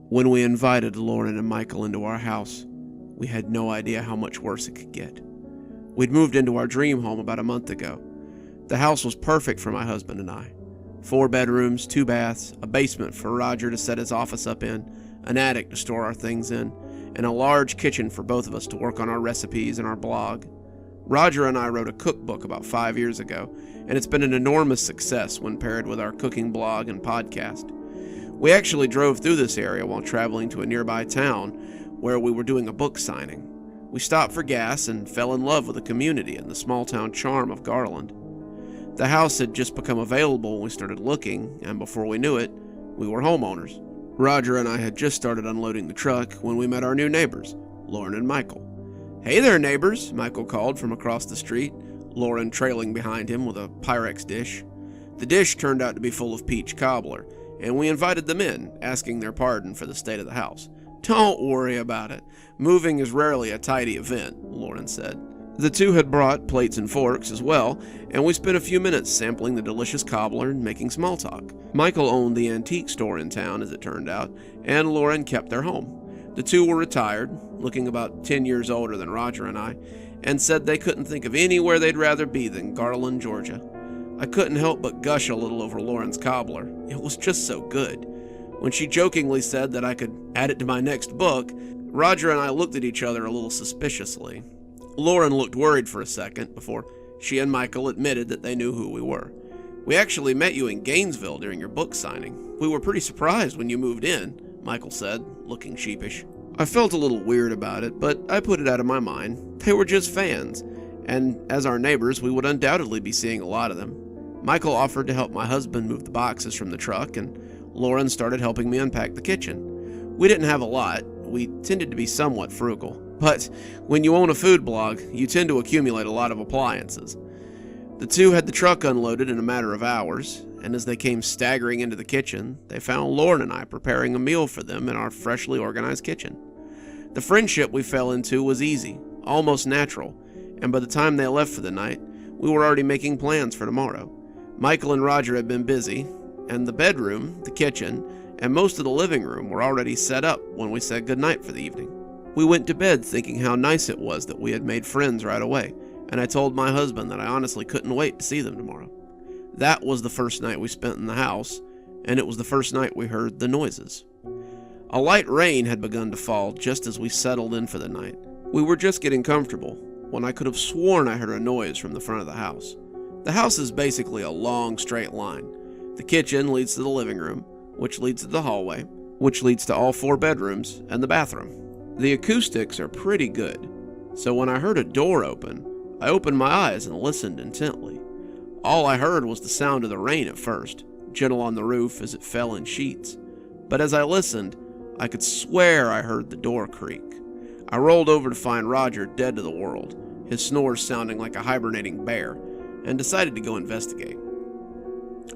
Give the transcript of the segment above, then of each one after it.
When we invited Lauren and Michael into our house, we had no idea how much worse it could get. We'd moved into our dream home about a month ago. The house was perfect for my husband and I. 4 bedrooms, 2 baths, a basement for Roger to set his office up in, an attic to store our things in, and a large kitchen for both of us to work on our recipes and our blog. Roger and I wrote a cookbook about 5 years ago, and it's been an enormous success when paired with our cooking blog and podcast. We actually drove through this area while traveling to a nearby town where we were doing a book signing. We stopped for gas and fell in love with the community and the small town charm of Garland. The house had just become available when we started looking, and before we knew it, we were homeowners. Roger and I had just started unloading the truck when we met our new neighbors, Lauren and Michael. "Hey there, neighbors," Michael called from across the street, Lauren trailing behind him with a Pyrex dish. The dish turned out to be full of peach cobbler, and we invited them in, asking their pardon for the state of the house. "Don't worry about it. Moving is rarely a tidy event," Lauren said. The two had brought plates and forks as well, and we spent a few minutes sampling the delicious cobbler and making small talk. Michael owned the antique store in town, as it turned out, and Lauren kept their home. The two were retired, looking about 10 years older than Roger and I, and said they couldn't think of anywhere they'd rather be than Garland, Georgia. I couldn't help but gush a little over Lauren's cobbler. It was just so good. When she jokingly said that I could add it to my next book, Roger and I looked at each other a little suspiciously. Lauren looked worried for a second before she and Michael admitted that they knew who we were. "We actually met you in Gainesville during your book signing. We were pretty surprised when you moved in," Michael said, looking sheepish. I felt a little weird about it, but I put it out of my mind. They were just fans, and as our neighbors, we would undoubtedly be seeing a lot of them. Michael offered to help my husband move the boxes from the truck, and Lauren started helping me unpack the kitchen. We didn't have a lot. We tended to be somewhat frugal. But when you own a food blog, you tend to accumulate a lot of appliances. The two had the truck unloaded in a matter of hours, and as they came staggering into the kitchen, they found Lauren and I preparing a meal for them in our freshly organized kitchen. The friendship we fell into was easy, almost natural, and by the time they left for the night, we were already making plans for tomorrow. Michael and Roger had been busy, and the bedroom, the kitchen, and most of the living room were already set up when we said goodnight for the evening. We went to bed thinking how nice it was that we had made friends right away, and I told my husband that I honestly couldn't wait to see them tomorrow. That was the first night we spent in the house, and it was the first night we heard the noises. A light rain had begun to fall just as we settled in for the night. We were just getting comfortable when I could have sworn I heard a noise from the front of the house. The house is basically a long, straight line. The kitchen leads to the living room, which leads to the hallway, which leads to all 4 bedrooms and the bathroom. The acoustics are pretty good, so when I heard a door open, I opened my eyes and listened intently. All I heard was the sound of the rain at first, gentle on the roof as it fell in sheets. But as I listened, I could swear I heard the door creak. I rolled over to find Roger dead to the world, his snores sounding like a hibernating bear, and decided to go investigate.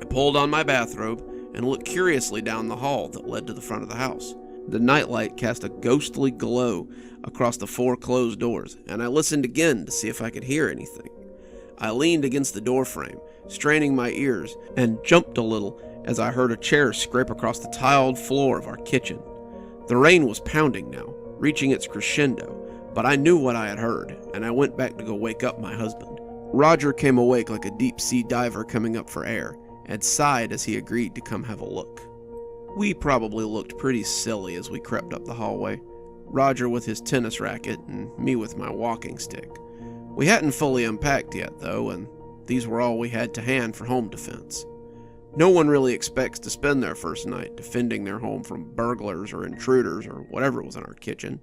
I pulled on my bathrobe and looked curiously down the hall that led to the front of the house. The nightlight cast a ghostly glow across the 4 closed doors, and I listened again to see if I could hear anything. I leaned against the doorframe, straining my ears, and jumped a little as I heard a chair scrape across the tiled floor of our kitchen. The rain was pounding now, reaching its crescendo, but I knew what I had heard, and I went back to go wake up my husband. Roger came awake like a deep-sea diver coming up for air, and sighed as he agreed to come have a look. We probably looked pretty silly as we crept up the hallway, Roger with his tennis racket and me with my walking stick. We hadn't fully unpacked yet, though, and these were all we had to hand for home defense. No one really expects to spend their first night defending their home from burglars or intruders or whatever was in our kitchen.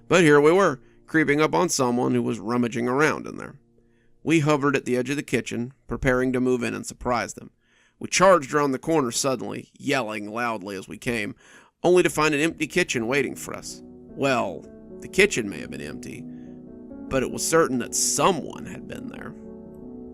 But here we were, creeping up on someone who was rummaging around in there. We hovered at the edge of the kitchen, preparing to move in and surprise them. We charged around the corner suddenly, yelling loudly as we came, only to find an empty kitchen waiting for us. Well, the kitchen may have been empty, but it was certain that someone had been there.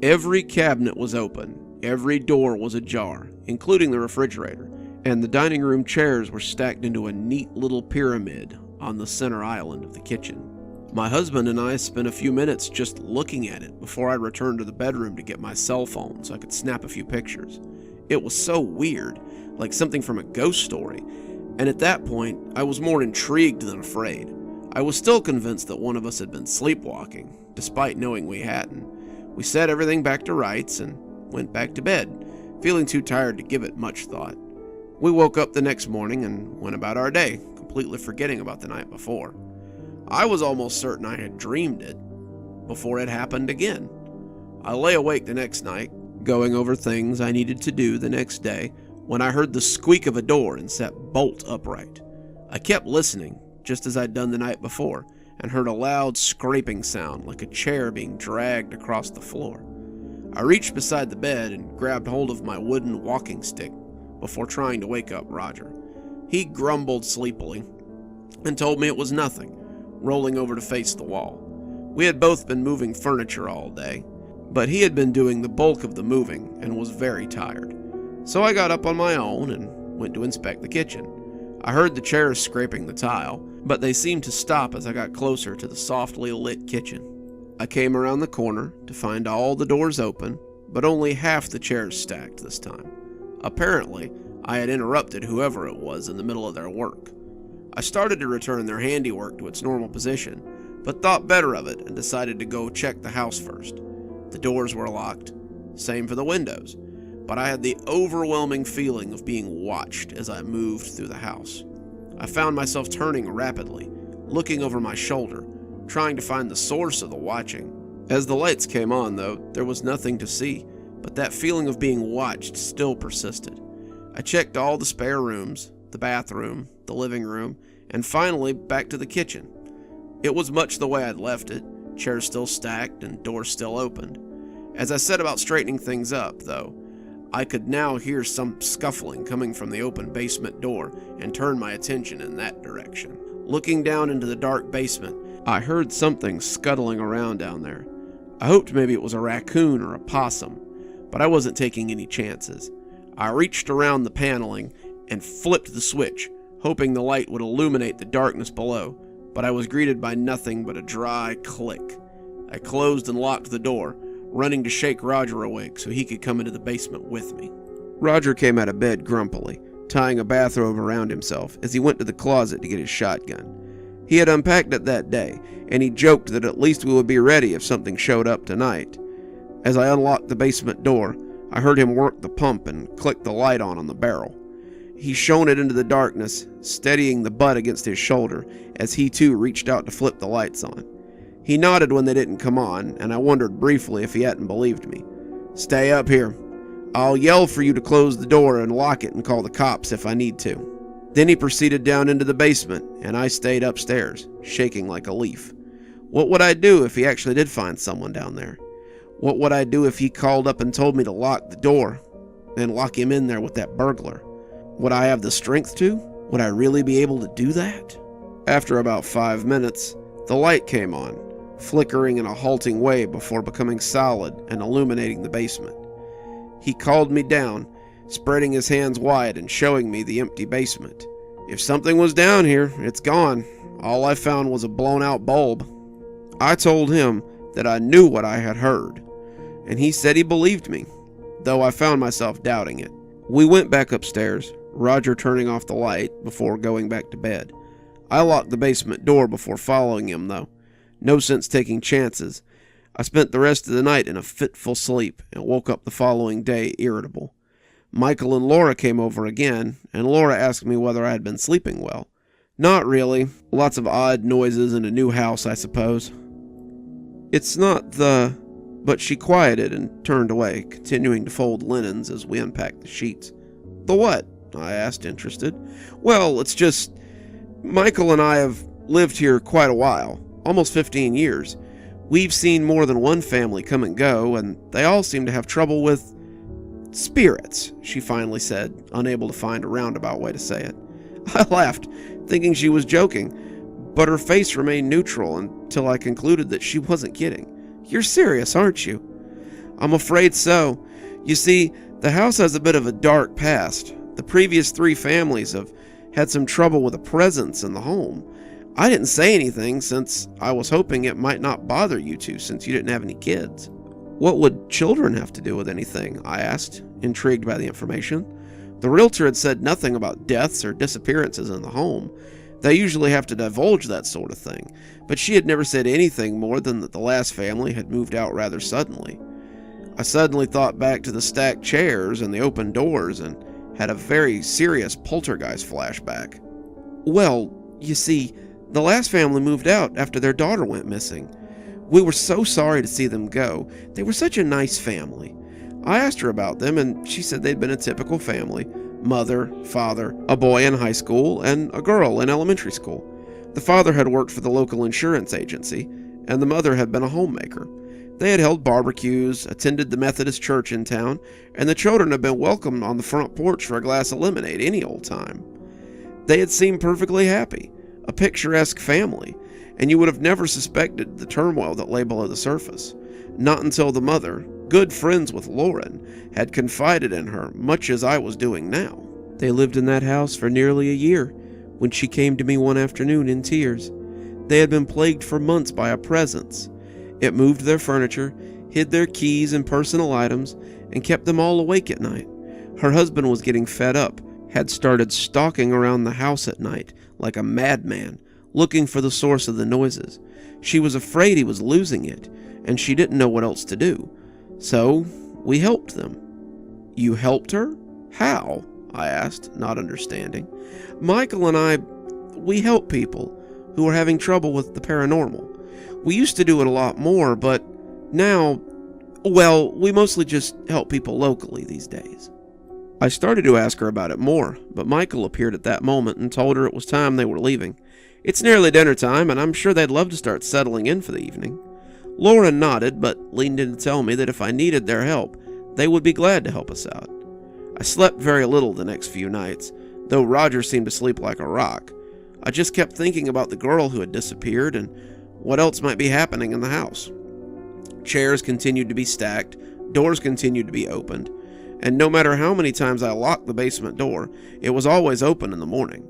Every cabinet was open, every door was ajar, including the refrigerator, and the dining room chairs were stacked into a neat little pyramid on the center island of the kitchen. My husband and I spent a few minutes just looking at it before I returned to the bedroom to get my cell phone so I could snap a few pictures. It was so weird, like something from a ghost story, And at that point, I was more intrigued than afraid. I was still convinced that one of us had been sleepwalking, despite knowing we hadn't. We set everything back to rights and went back to bed, feeling too tired to give it much thought. We woke up the next morning and went about our day, completely forgetting about the night before. I was almost certain I had dreamed it before it happened again. I lay awake the next night, going over things I needed to do the next day, when I heard the squeak of a door and sat bolt upright. I kept listening, just as I'd done the night before, and heard a loud scraping sound like a chair being dragged across the floor. I reached beside the bed and grabbed hold of my wooden walking stick before trying to wake up Roger. He grumbled sleepily and told me it was nothing, rolling over to face the wall. We had both been moving furniture all day, but he had been doing the bulk of the moving and was very tired. So I got up on my own and went to inspect the kitchen. I heard the chairs scraping the tile, but they seemed to stop as I got closer to the softly lit kitchen. I came around the corner to find all the doors open, but only half the chairs stacked this time. Apparently, I had interrupted whoever it was in the middle of their work. I started to return their handiwork to its normal position, but thought better of it and decided to go check the house first. The doors were locked, same for the windows, but I had the overwhelming feeling of being watched as I moved through the house. I found myself turning rapidly, looking over my shoulder, trying to find the source of the watching. As the lights came on, though, there was nothing to see, but that feeling of being watched still persisted. I checked all the spare rooms, the bathroom, the living room, and finally back to the kitchen. It was much the way I'd left it, chairs still stacked and doors still opened. As I set about straightening things up, though, I could now hear some scuffling coming from the open basement door and turned my attention in that direction. Looking down into the dark basement, I heard something scuttling around down there. I hoped maybe it was a raccoon or a possum, but I wasn't taking any chances. I reached around the paneling and flipped the switch, hoping the light would illuminate the darkness below, but I was greeted by nothing but a dry click. I closed and locked the door, running to shake Roger awake so he could come into the basement with me. Roger came out of bed grumpily, tying a bathrobe around himself as he went to the closet to get his shotgun. He had unpacked it that day, and he joked that at least we would be ready if something showed up tonight. As I unlocked the basement door, I heard him work the pump and click the light on the barrel. He shone it into the darkness, steadying the butt against his shoulder as he too reached out to flip the lights on. He nodded when they didn't come on, and I wondered briefly if he hadn't believed me. "Stay up here. I'll yell for you to close the door and lock it and call the cops if I need to." Then he proceeded down into the basement, and I stayed upstairs, shaking like a leaf. What would I do if he actually did find someone down there? What would I do if he called up and told me to lock the door and lock him in there with that burglar? Would I have the strength to? Would I really be able to do that? After about 5 minutes, the light came on, flickering in a halting way before becoming solid and illuminating the basement. He called me down, spreading his hands wide and showing me the empty basement. If something was down here, it's gone. All I found was a blown-out bulb. I told him that I knew what I had heard, and he said he believed me, though I found myself doubting it. We went back upstairs, Roger turning off the light before going back to bed. I locked the basement door before following him, though. No sense taking chances. I spent the rest of the night in a fitful sleep and woke up the following day irritable. Michael and Laura came over again, and Laura asked me whether I had been sleeping well. Not really. Lots of odd noises in a new house, I suppose. It's not the... But she quieted and turned away, continuing to fold linens as we unpacked the sheets. The what? I asked, interested. Well, it's just... Michael and I have lived here quite a while, almost 15 years. We've seen more than one family come and go, and they all seem to have trouble with spirits, she finally said, unable to find a roundabout way to say it. I laughed, thinking she was joking, but her face remained neutral until I concluded that she wasn't kidding. You're serious, aren't you? I'm afraid so. You see, the house has a bit of a dark past. The previous 3 families have had some trouble with a presence in the home. I didn't say anything since I was hoping it might not bother you two since you didn't have any kids. What would children have to do with anything? I asked, intrigued by the information. The realtor had said nothing about deaths or disappearances in the home. They usually have to divulge that sort of thing, but she had never said anything more than that the last family had moved out rather suddenly. I suddenly thought back to the stacked chairs and the open doors and had a very serious poltergeist flashback. Well, you see, the last family moved out after their daughter went missing. We were so sorry to see them go. They were such a nice family. I asked her about them, and she said they'd been a typical family. Mother, father, a boy in high school, and a girl in elementary school. The father had worked for the local insurance agency, and the mother had been a homemaker. They had held barbecues, attended the Methodist church in town, and the children had been welcomed on the front porch for a glass of lemonade any old time. They had seemed perfectly happy, a picturesque family, and you would have never suspected the turmoil that lay below the surface. Not until the mother, good friends with Lauren, had confided in her, much as I was doing now. They lived in that house for nearly a year, when she came to me one afternoon in tears. They had been plagued for months by a presence. It moved their furniture, hid their keys and personal items, and kept them all awake at night. Her husband was getting fed up, had started stalking around the house at night like a madman, looking for the source of the noises. She was afraid he was losing it, and she didn't know what else to do. So, we helped them. You helped her? How? I asked, not understanding. Michael and I, we help people who are having trouble with the paranormal. We used to do it a lot more, but now, well, we mostly just help people locally these days. I started to ask her about it more, but Michael appeared at that moment and told her it was time they were leaving. It's nearly dinner time, and I'm sure they'd love to start settling in for the evening. Lauren nodded, but leaned in to tell me that if I needed their help, they would be glad to help us out. I slept very little the next few nights, though Roger seemed to sleep like a rock. I just kept thinking about the girl who had disappeared and what else might be happening in the house. Chairs continued to be stacked, doors continued to be opened, and no matter how many times I locked the basement door, it was always open in the morning.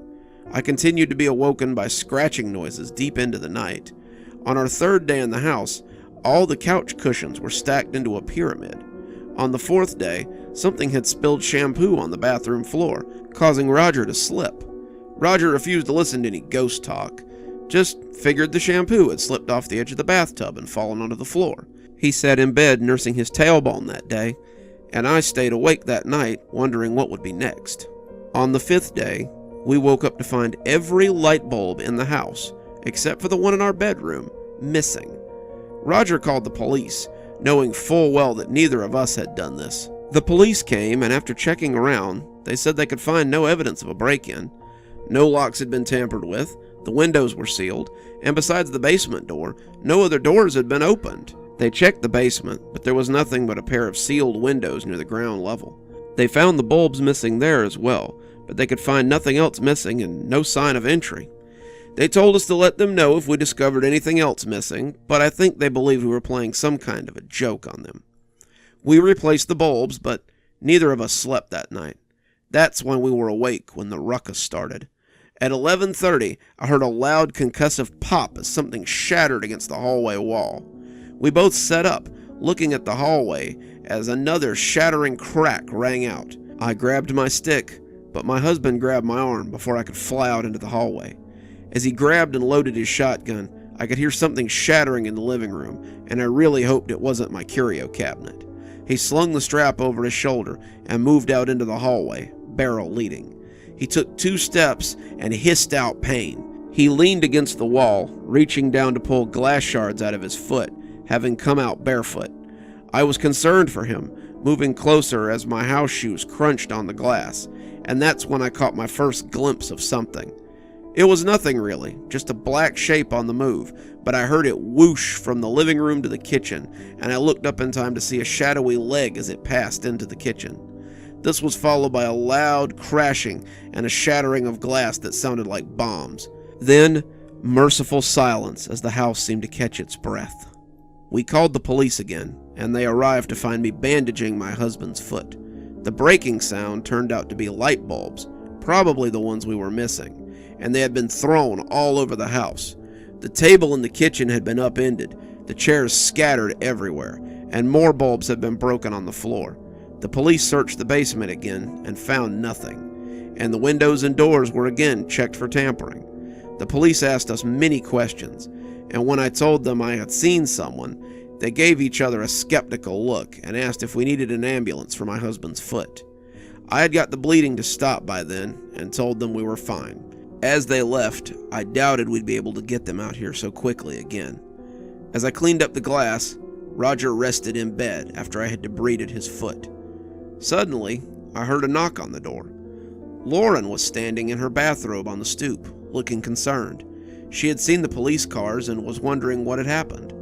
I continued to be awoken by scratching noises deep into the night. On our third day in the house, all the couch cushions were stacked into a pyramid. On the fourth day, something had spilled shampoo on the bathroom floor, causing Roger to slip. Roger refused to listen to any ghost talk, just figured the shampoo had slipped off the edge of the bathtub and fallen onto the floor. He sat in bed nursing his tailbone that day, and I stayed awake that night wondering what would be next. On the fifth day, we woke up to find every light bulb in the house, except for the one in our bedroom, missing. Roger called the police, knowing full well that neither of us had done this. The police came, and after checking around, they said they could find no evidence of a break-in. No locks had been tampered with, the windows were sealed, and besides the basement door, no other doors had been opened. They checked the basement, but there was nothing but a pair of sealed windows near the ground level. They found the bulbs missing there as well, but they could find nothing else missing and no sign of entry. They told us to let them know if we discovered anything else missing, but I think they believed we were playing some kind of a joke on them. We replaced the bulbs, but neither of us slept that night. That's when we were awake when the ruckus started. At 11:30, I heard a loud concussive pop as something shattered against the hallway wall. We both sat up, looking at the hallway, as another shattering crack rang out. I grabbed my stick, but my husband grabbed my arm before I could fly out into the hallway. As he grabbed and loaded his shotgun, I could hear something shattering in the living room, and I really hoped it wasn't my curio cabinet. He slung the strap over his shoulder and moved out into the hallway, barrel leading. He took 2 steps and hissed out pain. He leaned against the wall, reaching down to pull glass shards out of his foot, having come out barefoot. I was concerned for him, moving closer as my house shoes crunched on the glass, and that's when I caught my first glimpse of something. It was nothing really, just a black shape on the move, but I heard it whoosh from the living room to the kitchen, and I looked up in time to see a shadowy leg as it passed into the kitchen. This was followed by a loud crashing and a shattering of glass that sounded like bombs. Then, merciful silence as the house seemed to catch its breath. We called the police again, and they arrived to find me bandaging my husband's foot. The breaking sound turned out to be light bulbs, probably the ones we were missing, and they had been thrown all over the house. The table in the kitchen had been upended, the chairs scattered everywhere, and more bulbs had been broken on the floor. The police searched the basement again and found nothing, and the windows and doors were again checked for tampering. The police asked us many questions, and when I told them I had seen someone, they gave each other a skeptical look and asked if we needed an ambulance for my husband's foot. I had got the bleeding to stop by then and told them we were fine. As they left, I doubted we'd be able to get them out here so quickly again. As I cleaned up the glass, Roger rested in bed after I had debrided his foot. Suddenly, I heard a knock on the door. Lauren was standing in her bathrobe on the stoop, looking concerned. She had seen the police cars and was wondering what had happened.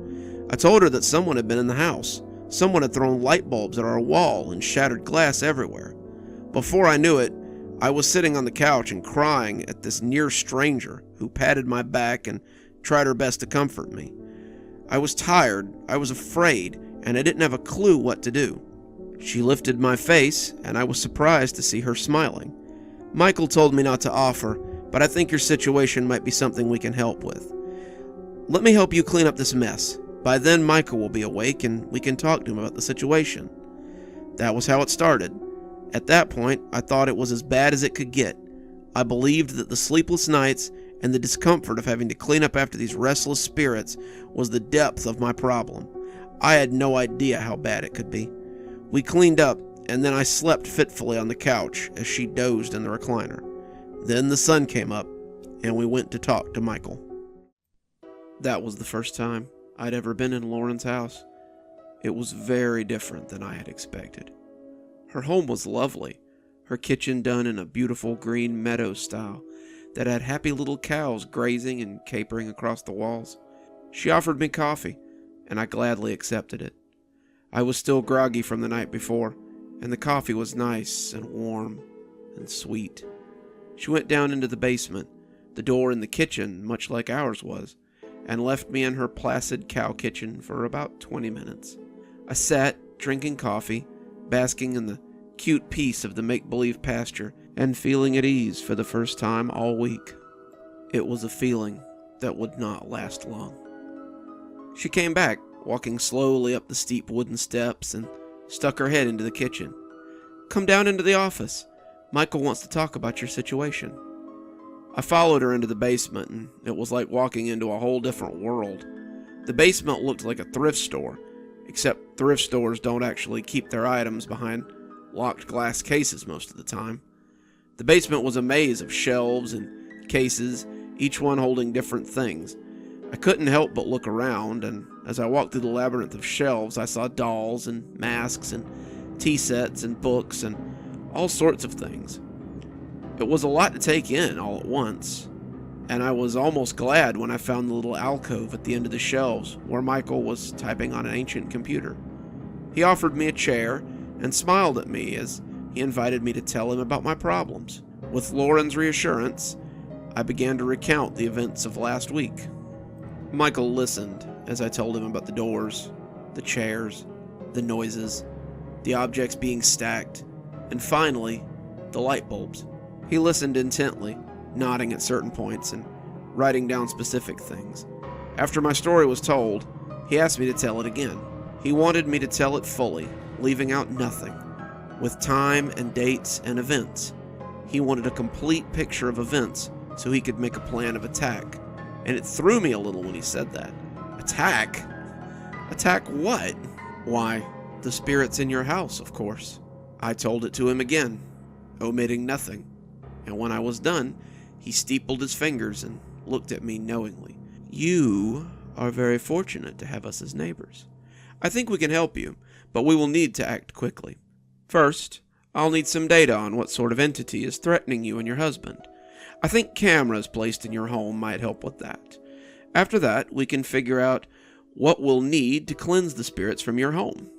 I told her that someone had been in the house. Someone had thrown light bulbs at our wall and shattered glass everywhere. Before I knew it, I was sitting on the couch and crying at this near stranger who patted my back and tried her best to comfort me. I was tired, I was afraid, and I didn't have a clue what to do. She lifted my face, and I was surprised to see her smiling. Michael told me not to offer, but I think your situation might be something we can help with. Let me help you clean up this mess. By then, Michael will be awake, and we can talk to him about the situation. That was how it started. At that point, I thought it was as bad as it could get. I believed that the sleepless nights and the discomfort of having to clean up after these restless spirits was the depth of my problem. I had no idea how bad it could be. We cleaned up, and then I slept fitfully on the couch as she dozed in the recliner. Then the sun came up, and we went to talk to Michael. That was the first time I'd ever been in Lauren's house. It was very different than I had expected. Her home was lovely, her kitchen done in a beautiful green meadow style that had happy little cows grazing and capering across the walls. She offered me coffee, and I gladly accepted it. I was still groggy from the night before, and the coffee was nice and warm and sweet. She went down into the basement, the door in the kitchen, much like ours was, and left me in her placid cow kitchen for about 20 minutes. I sat, drinking coffee, basking in the cute peace of the make-believe pasture, and feeling at ease for the first time all week. It was a feeling that would not last long. She came back, walking slowly up the steep wooden steps, and stuck her head into the kitchen. "Come down into the office. Michael wants to talk about your situation." I followed her into the basement, and it was like walking into a whole different world. The basement looked like a thrift store, except thrift stores don't actually keep their items behind locked glass cases most of the time. The basement was a maze of shelves and cases, each one holding different things. I couldn't help but look around, and as I walked through the labyrinth of shelves, I saw dolls and masks and tea sets and books and all sorts of things. It was a lot to take in all at once, and I was almost glad when I found the little alcove at the end of the shelves where Michael was typing on an ancient computer. He offered me a chair and smiled at me as he invited me to tell him about my problems. With Lauren's reassurance, I began to recount the events of last week. Michael listened as I told him about the doors, the chairs, the noises, the objects being stacked, and finally, the light bulbs. He listened intently, nodding at certain points and writing down specific things. After my story was told, he asked me to tell it again. He wanted me to tell it fully, leaving out nothing, with time and dates and events. He wanted a complete picture of events so he could make a plan of attack, and it threw me a little when he said that. Attack? Attack what? Why, the spirits in your house, of course. I told it to him again, omitting nothing, and when I was done, he steepled his fingers and looked at me knowingly. "You are very fortunate to have us as neighbors. I think we can help you, but we will need to act quickly. First, I'll need some data on what sort of entity is threatening you and your husband. I think cameras placed in your home might help with that. After that, we can figure out what we'll need to cleanse the spirits from your home."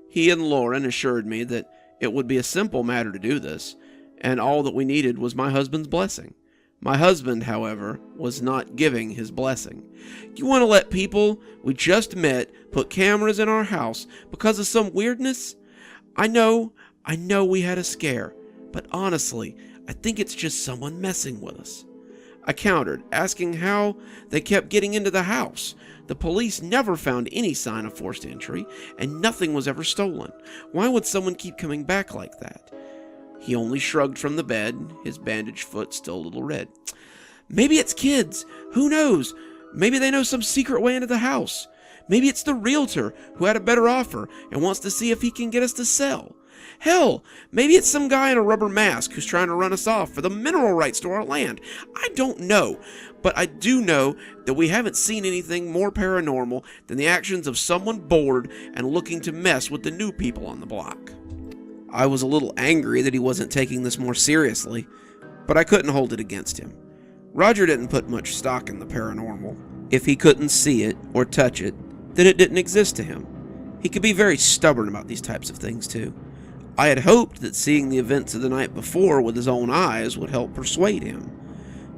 He and Lauren assured me that it would be a simple matter to do this, and all that we needed was my husband's blessing. My husband, however, was not giving his blessing. "You want to let people we just met put cameras in our house because of some weirdness? I know we had a scare, but honestly, I think it's just someone messing with us. I countered, asking how they kept getting into the house. The police never found any sign of forced entry, and nothing was ever stolen. Why would someone keep coming back like that? He only shrugged from the bed, his bandaged foot still a little red. Maybe it's kids. Who knows? Maybe they know some secret way into the house. Maybe it's the realtor who had a better offer and wants to see if he can get us to sell. Hell, maybe it's some guy in a rubber mask who's trying to run us off for the mineral rights to our land. I don't know, but I do know that we haven't seen anything more paranormal than the actions of someone bored and looking to mess with the new people on the block. I was a little angry that he wasn't taking this more seriously, but I couldn't hold it against him. Roger didn't put much stock in the paranormal. If he couldn't see it or touch it, then it didn't exist to him. He could be very stubborn about these types of things too. I had hoped that seeing the events of the night before with his own eyes would help persuade him,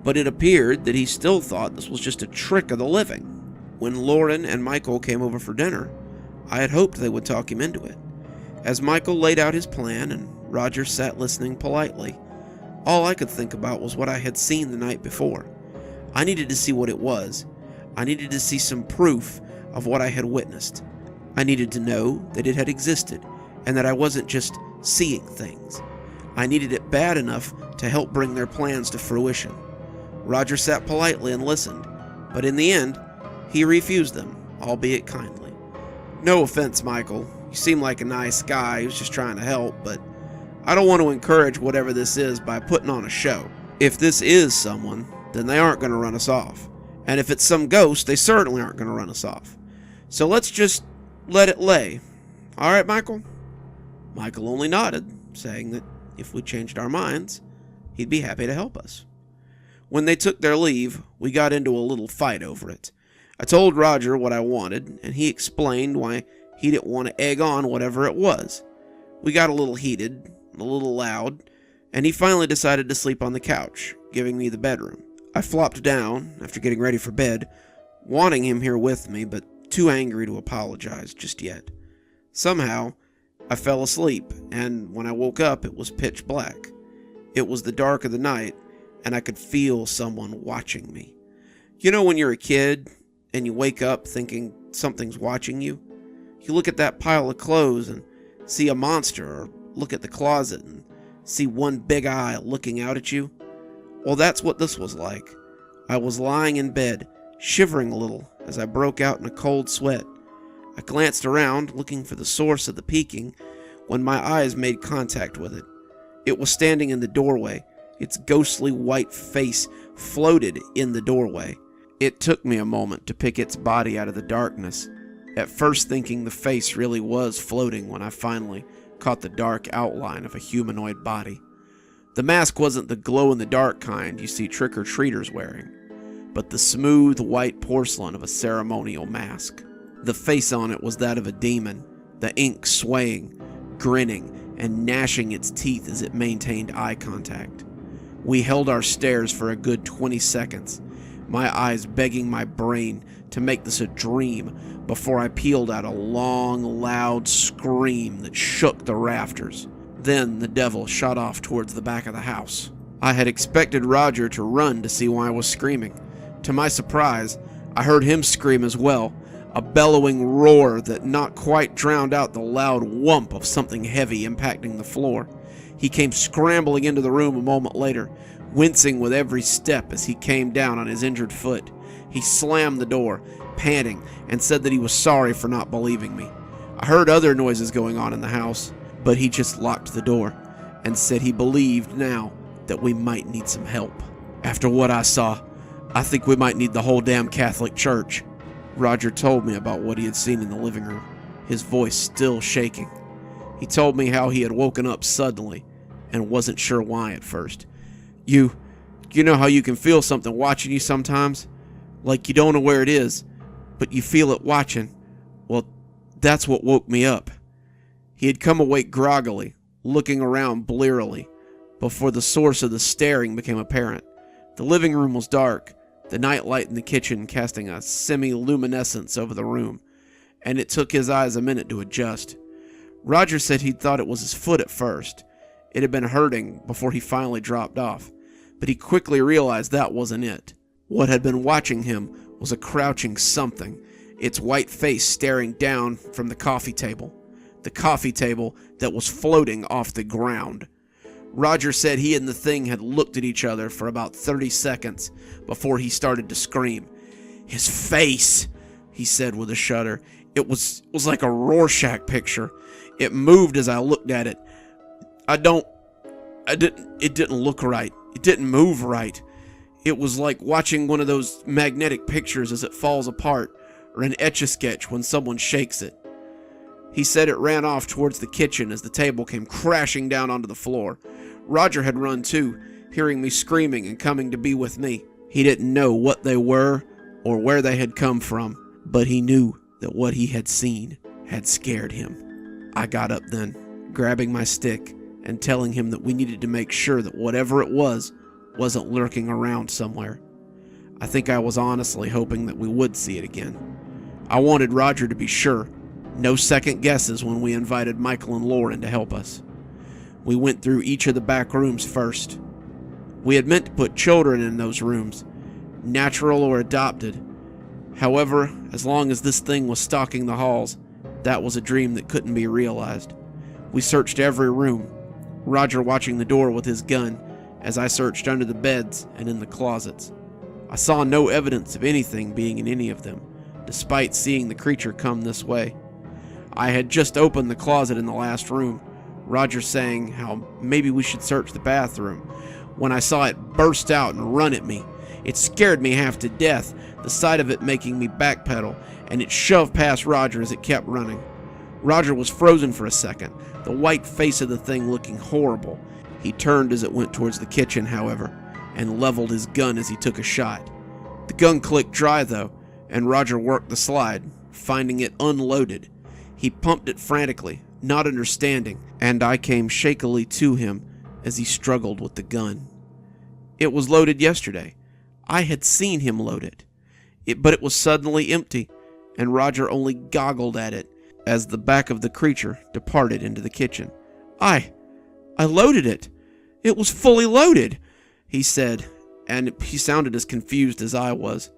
but it appeared that he still thought this was just a trick of the living. When Lauren and Michael came over for dinner, I had hoped they would talk him into it. As Michael laid out his plan and Roger sat listening politely, all I could think about was what I had seen the night before. I needed to see what it was. I needed to see some proof of what I had witnessed. I needed to know that it had existed and that I wasn't just seeing things. I needed it bad enough to help bring their plans to fruition. Roger sat politely and listened, but in the end, he refused them, albeit kindly. No offense, Michael. You seem like a nice guy who's just trying to help, but I don't want to encourage whatever this is by putting on a show. If this is someone, then they aren't going to run us off. And if it's some ghost, they certainly aren't going to run us off. So let's just let it lay. All right, Michael? Michael only nodded, saying that if we changed our minds, he'd be happy to help us. When they took their leave, we got into a little fight over it. I told Roger what I wanted, and he explained why he didn't want to egg on whatever it was. We got a little heated, a little loud, and he finally decided to sleep on the couch, giving me the bedroom. I flopped down after getting ready for bed, wanting him here with me, but too angry to apologize just yet. Somehow, I fell asleep, and when I woke up, it was pitch black. It was the dark of the night, and I could feel someone watching me. You know when you're a kid, and you wake up thinking something's watching you? You look at that pile of clothes and see a monster, or look at the closet and see one big eye looking out at you. Well, that's what this was like. I was lying in bed, shivering a little as I broke out in a cold sweat. I glanced around, looking for the source of the peeking, when my eyes made contact with it. It was standing in the doorway. Its ghostly white face floated in the doorway. It took me a moment to pick its body out of the darkness, at first thinking the face really was floating when I finally caught the dark outline of a humanoid body. The mask wasn't the glow-in-the-dark kind you see trick-or-treaters wearing, but the smooth white porcelain of a ceremonial mask. The face on it was that of a demon, the ink swaying, grinning, and gnashing its teeth as it maintained eye contact. We held our stares for a good 20 seconds, my eyes begging my brain to make this a dream before I pealed out a long, loud scream that shook the rafters. Then the devil shot off towards the back of the house. I had expected Roger to run to see why I was screaming. To my surprise, I heard him scream as well, a bellowing roar that not quite drowned out the loud whump of something heavy impacting the floor. He came scrambling into the room a moment later, wincing with every step as he came down on his injured foot. He slammed the door, panting, and said that he was sorry for not believing me. I heard other noises going on in the house, but he just locked the door and said he believed now that we might need some help. After what I saw, I think we might need the whole damn Catholic Church. Roger told me about what he had seen in the living room, his voice still shaking. He told me how he had woken up suddenly and wasn't sure why at first. You know how you can feel something watching you sometimes? Like you don't know where it is, but you feel it watching. Well, that's what woke me up. He had come awake groggily, looking around blearily, before the source of the staring became apparent. The living room was dark, the nightlight in the kitchen casting a semi-luminescence over the room, and it took his eyes a minute to adjust. Roger said he'd thought it was his foot at first. It had been hurting before he finally dropped off, but he quickly realized that wasn't it. What had been watching him was a crouching something, its white face staring down from the coffee table that was floating off the ground. Roger said he and the thing had looked at each other for about 30 seconds before he started to scream. "His face," he said with a shudder. It was like a Rorschach picture. It moved as I looked at it. It didn't look right. It didn't move right. It was like watching one of those magnetic pictures as it falls apart, or an Etch-a-Sketch when someone shakes it. He said it ran off towards the kitchen as the table came crashing down onto the floor. Roger had run too, hearing me screaming and coming to be with me. He didn't know what they were or where they had come from, but he knew that what he had seen had scared him. I got up then, grabbing my stick and telling him that we needed to make sure that whatever it wasn't lurking around somewhere. I think I was honestly hoping that we would see it again. I wanted Roger to be sure. No second guesses when we invited Michael and Lauren to help us. We went through each of the back rooms first. We had meant to put children in those rooms, natural or adopted. However, as long as this thing was stalking the halls, that was a dream that couldn't be realized. We searched every room, Roger watching the door with his gun, as I searched under the beds and in the closets. I saw no evidence of anything being in any of them, despite seeing the creature come this way. I had just opened the closet in the last room, Roger saying how maybe we should search the bathroom, when I saw it burst out and run at me. It scared me half to death, the sight of it making me backpedal, and it shoved past Roger as it kept running. Roger was frozen for a second, the white face of the thing looking horrible. He turned as it went towards the kitchen, however, and leveled his gun as he took a shot. The gun clicked dry, though, and Roger worked the slide, finding it unloaded. He pumped it frantically, not understanding, and I came shakily to him as he struggled with the gun. It was loaded yesterday. I had seen him load it. But it was suddenly empty, and Roger only goggled at it as the back of the creature departed into the kitchen. I loaded it. It was fully loaded, he said, and he sounded as confused as I was.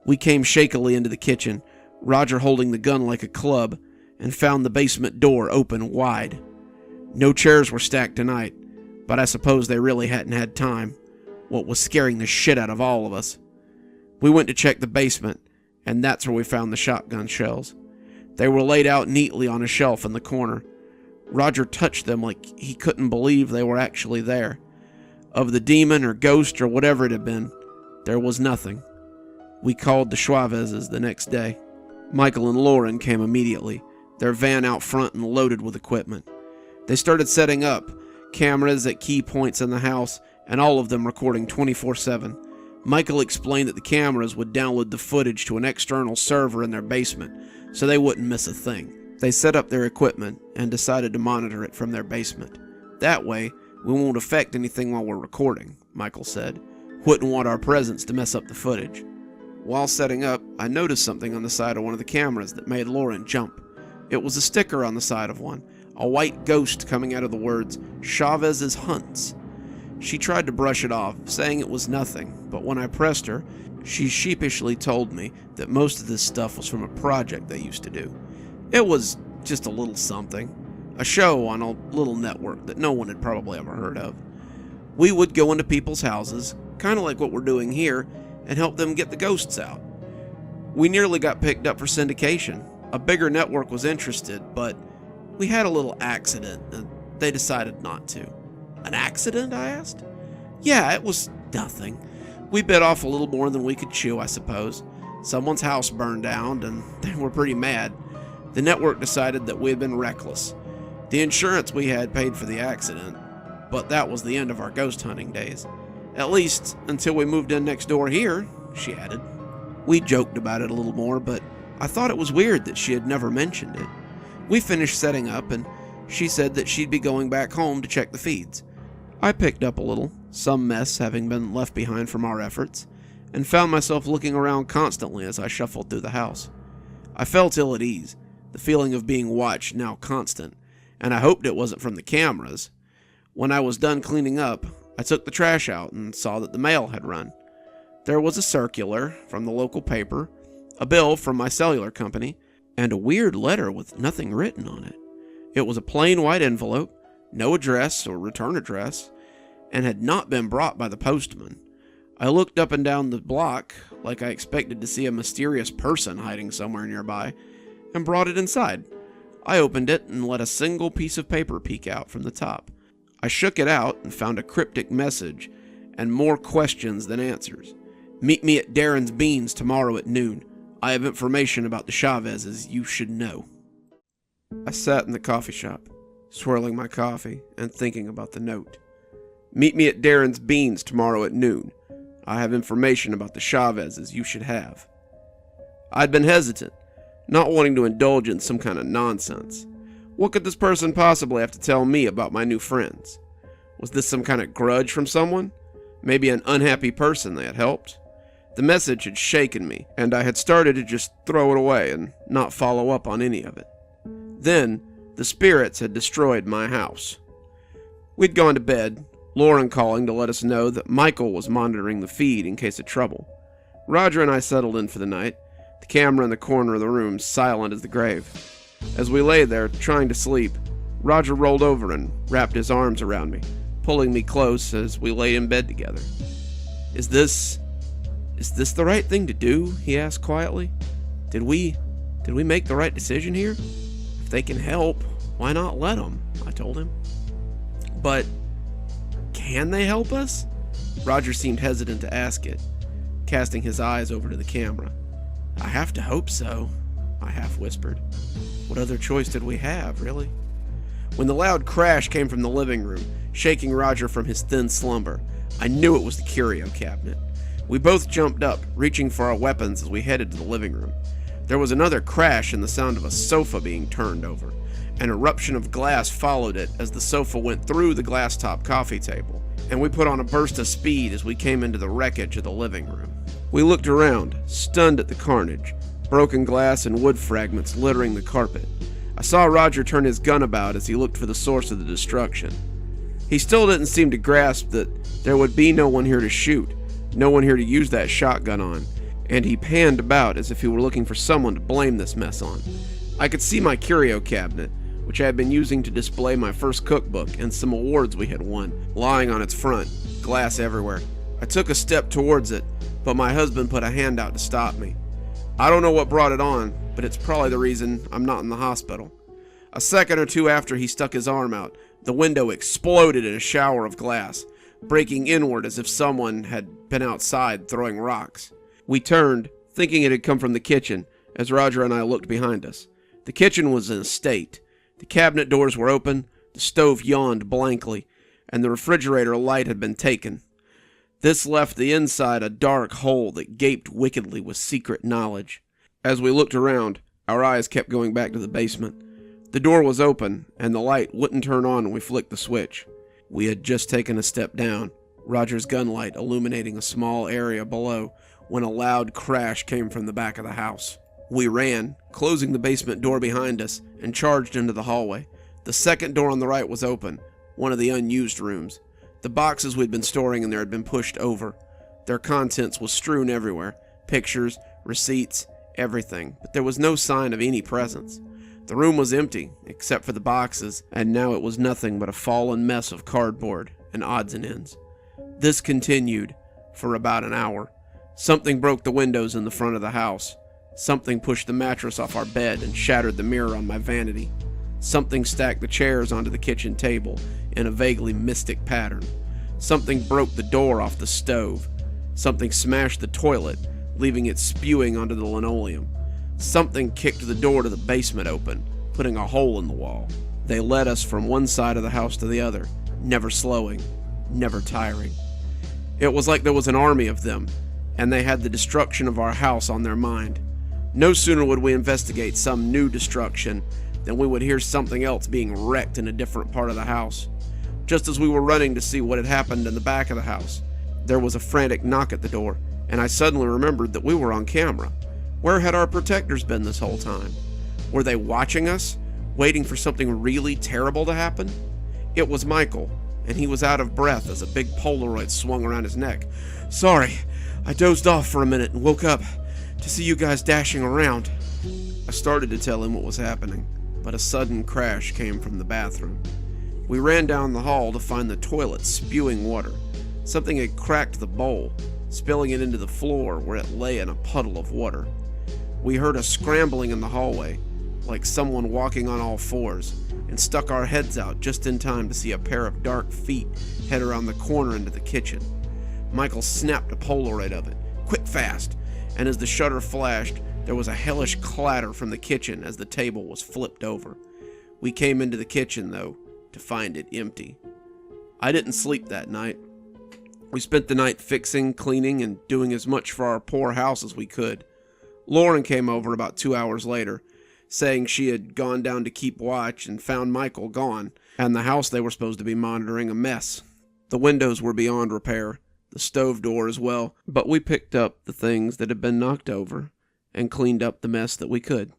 We came shakily into the kitchen, Roger holding the gun like a club, and found the basement door open wide. No chairs were stacked tonight, but I suppose they really hadn't had time, what was scaring the shit out of all of us. We went to check the basement, and that's where we found the shotgun shells. They were laid out neatly on a shelf in the corner. Roger touched them like he couldn't believe they were actually there. Of the demon or ghost or whatever it had been, there was nothing. We called the Schwavezes the next day. Michael and Lauren came immediately, their van out front and loaded with equipment. They started setting up, cameras at key points in the house, and all of them recording 24/7. Michael explained that the cameras would download the footage to an external server in their basement, so they wouldn't miss a thing. They set up their equipment and decided to monitor it from their basement. That way, we won't affect anything while we're recording, Michael said. Wouldn't want our presence to mess up the footage. While setting up, I noticed something on the side of one of the cameras that made Lauren jump. It was a sticker on the side of one, a white ghost coming out of the words, "Chavez's Hunts." She tried to brush it off, saying it was nothing, but when I pressed her, she sheepishly told me that most of this stuff was from a project they used to do. It was just a little something, a show on a little network that no one had probably ever heard of. We would go into people's houses, kind of like what we're doing here, and help them get the ghosts out. We nearly got picked up for syndication. A bigger network was interested, but we had a little accident, and they decided not to. An accident, I asked? Yeah, it was nothing. We bit off a little more than we could chew, I suppose. Someone's house burned down, and they were pretty mad. The network decided that we had been reckless. The insurance we had paid for the accident, but that was the end of our ghost hunting days. At least, until we moved in next door here, she added. We joked about it a little more, but I thought it was weird that she had never mentioned it. We finished setting up, and she said that she'd be going back home to check the feeds. I picked up a little, some mess having been left behind from our efforts, and found myself looking around constantly as I shuffled through the house. I felt ill at ease, the feeling of being watched now constant, and I hoped it wasn't from the cameras. When I was done cleaning up, I took the trash out and saw that the mail had run. There was a circular from the local paper, a bill from my cellular company, and a weird letter with nothing written on it. It was a plain white envelope, no address or return address, and had not been brought by the postman. I looked up and down the block like I expected to see a mysterious person hiding somewhere nearby, and brought it inside. I opened it and let a single piece of paper peek out from the top. I shook it out and found a cryptic message and more questions than answers. Meet me at Darren's Beans tomorrow at noon. I have information about the Chavezes you should know. I sat in the coffee shop, swirling my coffee and thinking about the note. Meet me at Darren's Beans tomorrow at noon. I have information about the Chavezes you should have. I'd been hesitant, not wanting to indulge in some kind of nonsense. What could this person possibly have to tell me about my new friends? Was this some kind of grudge from someone? Maybe an unhappy person they had helped? The message had shaken me, and I had started to just throw it away and not follow up on any of it. Then, the spirits had destroyed my house. We'd gone to bed, Lauren calling to let us know that Michael was monitoring the feed in case of trouble. Roger and I settled in for the night, the camera in the corner of the room silent as the grave. As we lay there, trying to sleep, Roger rolled over and wrapped his arms around me, pulling me close as we lay in bed together. Is this the right thing to do? He asked quietly. Did we make the right decision here? If they can help, why not let them? I told him. But can they help us? Roger seemed hesitant to ask it, casting his eyes over to the camera. I have to hope so, I half whispered. What other choice did we have, really? When the loud crash came from the living room, shaking Roger from his thin slumber, I knew it was the curio cabinet. We both jumped up, reaching for our weapons as we headed to the living room. There was another crash and the sound of a sofa being turned over. An eruption of glass followed it as the sofa went through the glass-top coffee table, and we put on a burst of speed as we came into the wreckage of the living room. We looked around, stunned at the carnage, broken glass and wood fragments littering the carpet. I saw Roger turn his gun about as he looked for the source of the destruction. He still didn't seem to grasp that there would be no one here to shoot, no one here to use that shotgun on, and he panned about as if he were looking for someone to blame this mess on. I could see my curio cabinet, which I had been using to display my first cookbook and some awards we had won, lying on its front, glass everywhere. I took a step towards it, but my husband put a hand out to stop me. I don't know what brought it on, but it's probably the reason I'm not in the hospital. A second or two after he stuck his arm out, the window exploded in a shower of glass, breaking inward as if someone had been outside throwing rocks. We turned, thinking it had come from the kitchen, as Roger and I looked behind us. The kitchen was in a state. The cabinet doors were open, the stove yawned blankly, and the refrigerator light had been taken. This left the inside a dark hole that gaped wickedly with secret knowledge. As we looked around, our eyes kept going back to the basement. The door was open, and the light wouldn't turn on when we flicked the switch. We had just taken a step down, Roger's gunlight illuminating a small area below, when a loud crash came from the back of the house. We ran, closing the basement door behind us, and charged into the hallway. The second door on the right was open, one of the unused rooms. The boxes we'd been storing in there had been pushed over. Their contents was strewn everywhere, pictures, receipts, everything, but there was no sign of any presence. The room was empty, except for the boxes, and now it was nothing but a fallen mess of cardboard and odds and ends. This continued for about an hour. Something broke the windows in the front of the house. Something pushed the mattress off our bed and shattered the mirror on my vanity. Something stacked the chairs onto the kitchen table in a vaguely mystic pattern. Something broke the door off the stove. Something smashed the toilet, leaving it spewing onto the linoleum. Something kicked the door to the basement open, putting a hole in the wall. They led us from one side of the house to the other, never slowing, never tiring. It was like there was an army of them, and they had the destruction of our house on their mind. No sooner would we investigate some new destruction than we would hear something else being wrecked in a different part of the house. Just as we were running to see what had happened in the back of the house, there was a frantic knock at the door, and I suddenly remembered that we were on camera. Where had our protectors been this whole time? Were they watching us, waiting for something really terrible to happen? It was Michael, and he was out of breath as a big Polaroid swung around his neck. "Sorry, I dozed off for a minute and woke up to see you guys dashing around." I started to tell him what was happening, but a sudden crash came from the bathroom. We ran down the hall to find the toilet spewing water. Something had cracked the bowl, spilling it into the floor where it lay in a puddle of water. We heard a scrambling in the hallway, like someone walking on all fours, and stuck our heads out just in time to see a pair of dark feet head around the corner into the kitchen. Michael snapped a Polaroid of it, quick fast, and as the shutter flashed, there was a hellish clatter from the kitchen as the table was flipped over. We came into the kitchen, though, to find it empty. I didn't sleep that night. We spent the night fixing, cleaning, and doing as much for our poor house as we could. Lauren came over about 2 hours later, saying she had gone down to keep watch and found Michael gone, and the house they were supposed to be monitoring a mess. The windows were beyond repair, the stove door as well, but we picked up the things that had been knocked over and cleaned up the mess that we could.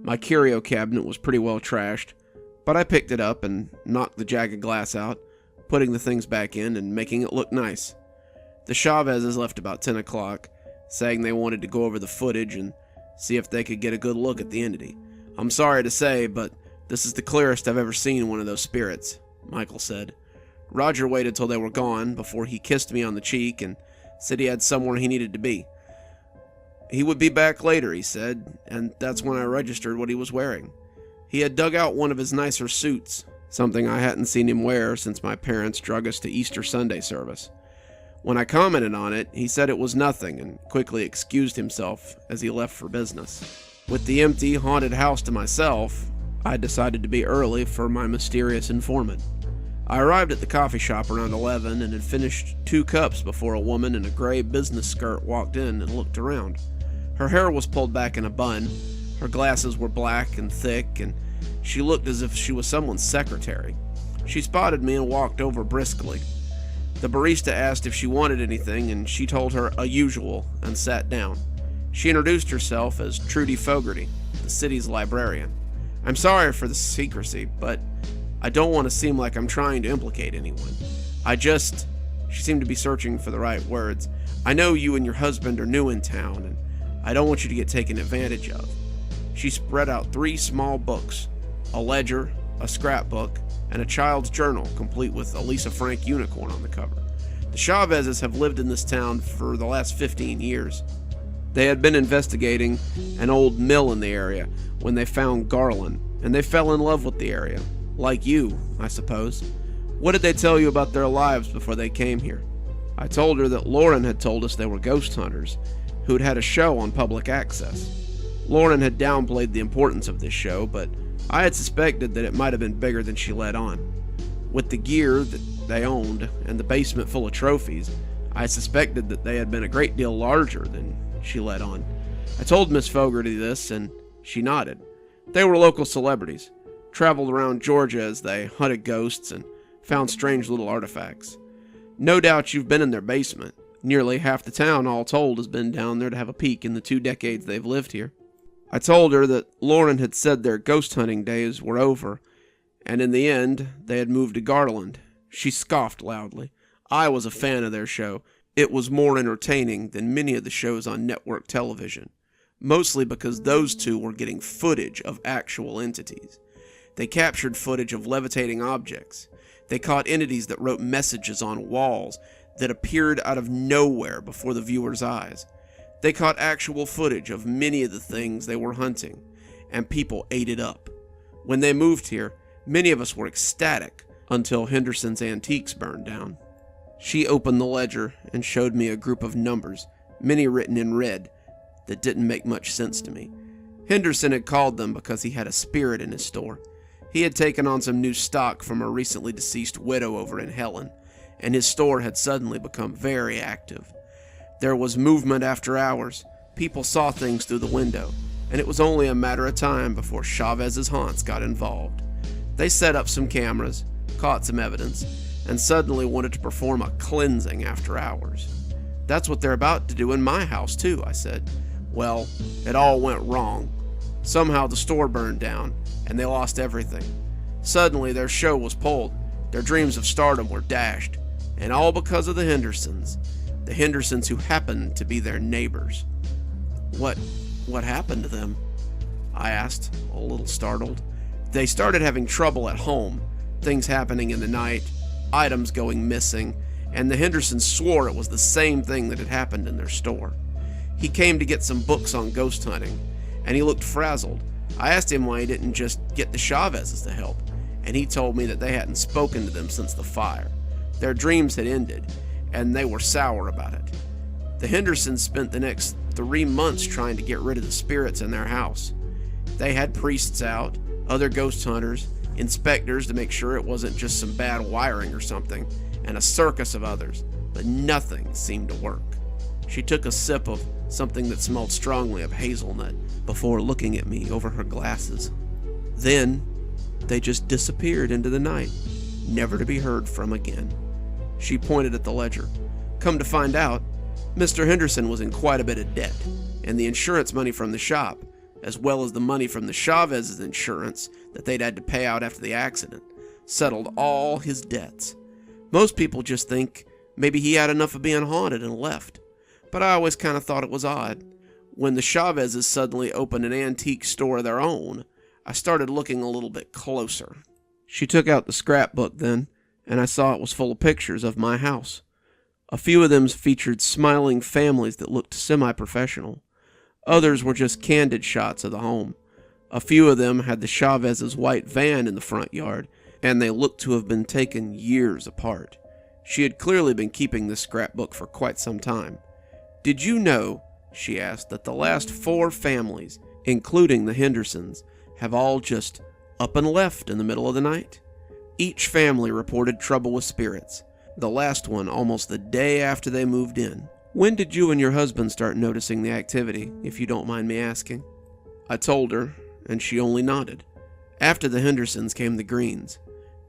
My curio cabinet was pretty well trashed, but I picked it up and knocked the jagged glass out, putting the things back in and making it look nice. The Chavezes left about 10 o'clock, saying they wanted to go over the footage and see if they could get a good look at the entity. "I'm sorry to say, but this is the clearest I've ever seen one of those spirits," Michael said. Roger waited till they were gone before he kissed me on the cheek and said he had somewhere he needed to be. He would be back later, he said, and that's when I registered what he was wearing. He had dug out one of his nicer suits, something I hadn't seen him wear since my parents drug us to Easter Sunday service. When I commented on it, he said it was nothing and quickly excused himself as he left for business. With the empty, haunted house to myself, I decided to be early for my mysterious informant. I arrived at the coffee shop around 11 and had finished 2 cups before a woman in a gray business skirt walked in and looked around. Her hair was pulled back in a bun, her glasses were black and thick, and she looked as if she was someone's secretary. She spotted me and walked over briskly. The barista asked if she wanted anything, and she told her a usual and sat down. She introduced herself as Trudy Fogarty, the city's librarian. "I'm sorry for the secrecy, but I don't want to seem like I'm trying to implicate anyone. She seemed to be searching for the right words. "I know you and your husband are new in town, and I don't want you to get taken advantage of." She spread out 3 small books, a ledger, a scrapbook, and a child's journal, complete with a Lisa Frank unicorn on the cover. The Chavezes have lived in this town for the last 15 years. They had been investigating an old mill in the area when they found Garland, and they fell in love with the area. Like you, I suppose. What did they tell you about their lives before they came here? I told her that Lauren had told us they were ghost hunters, who'd had a show on public access. Lauren had downplayed the importance of this show, but I had suspected that it might have been bigger than she let on. With the gear that they owned and the basement full of trophies, I suspected that they had been a great deal larger than she let on. I told Miss Fogarty this, and she nodded. They were local celebrities, traveled around Georgia as they hunted ghosts and found strange little artifacts. No doubt you've been in their basement. Nearly half the town, all told, has been down there to have a peek in the 2 decades they've lived here. I told her that Lauren had said their ghost hunting days were over, and in the end, they had moved to Garland. She scoffed loudly. I was a fan of their show. It was more entertaining than many of the shows on network television, mostly because those 2 were getting footage of actual entities. They captured footage of levitating objects. They caught entities that wrote messages on walls that appeared out of nowhere before the viewer's eyes. They caught actual footage of many of the things they were hunting, and people ate it up. When they moved here, many of us were ecstatic until Henderson's Antiques burned down. She opened the ledger and showed me a group of numbers, many written in red, that didn't make much sense to me. Henderson had called them because he had a spirit in his store. He had taken on some new stock from a recently deceased widow over in Helen, and his store had suddenly become very active. There was movement after hours. People saw things through the window, and it was only a matter of time before Chavez's haunts got involved. They set up some cameras, caught some evidence, and suddenly wanted to perform a cleansing after hours. "That's what they're about to do in my house, too," I said. Well, it all went wrong. Somehow the store burned down, and they lost everything. Suddenly their show was pulled. Their dreams of stardom were dashed, and all because of the Hendersons who happened to be their neighbors. What happened to them? I asked, a little startled. They started having trouble at home, things happening in the night, items going missing, and the Hendersons swore it was the same thing that had happened in their store. He came to get some books on ghost hunting, and he looked frazzled. I asked him why he didn't just get the Chavezes to help, and he told me that they hadn't spoken to them since the fire. Their dreams had ended, and they were sour about it. The Hendersons spent the next 3 months trying to get rid of the spirits in their house. They had priests out, other ghost hunters, inspectors to make sure it wasn't just some bad wiring or something, and a circus of others, but nothing seemed to work. She took a sip of something that smelled strongly of hazelnut before looking at me over her glasses. Then, they just disappeared into the night, never to be heard from again. She pointed at the ledger. Come to find out, Mr. Henderson was in quite a bit of debt, and the insurance money from the shop, as well as the money from the Chavez's insurance that they'd had to pay out after the accident, settled all his debts. Most people just think maybe he had enough of being haunted and left, but I always kind of thought it was odd. When the Chavez's suddenly opened an antique store of their own, I started looking a little bit closer. She took out the scrapbook then, and I saw it was full of pictures of my house. A few of them featured smiling families that looked semi-professional. Others were just candid shots of the home. A few of them had the Chavez's white van in the front yard, and they looked to have been taken years apart. She had clearly been keeping this scrapbook for quite some time. Did you know, she asked, that the last 4 families, including the Hendersons, have all just up and left in the middle of the night? Each family reported trouble with spirits, the last one almost the day after they moved in. When did you and your husband start noticing the activity, if you don't mind me asking? I told her, and she only nodded. After the Hendersons came the Greens.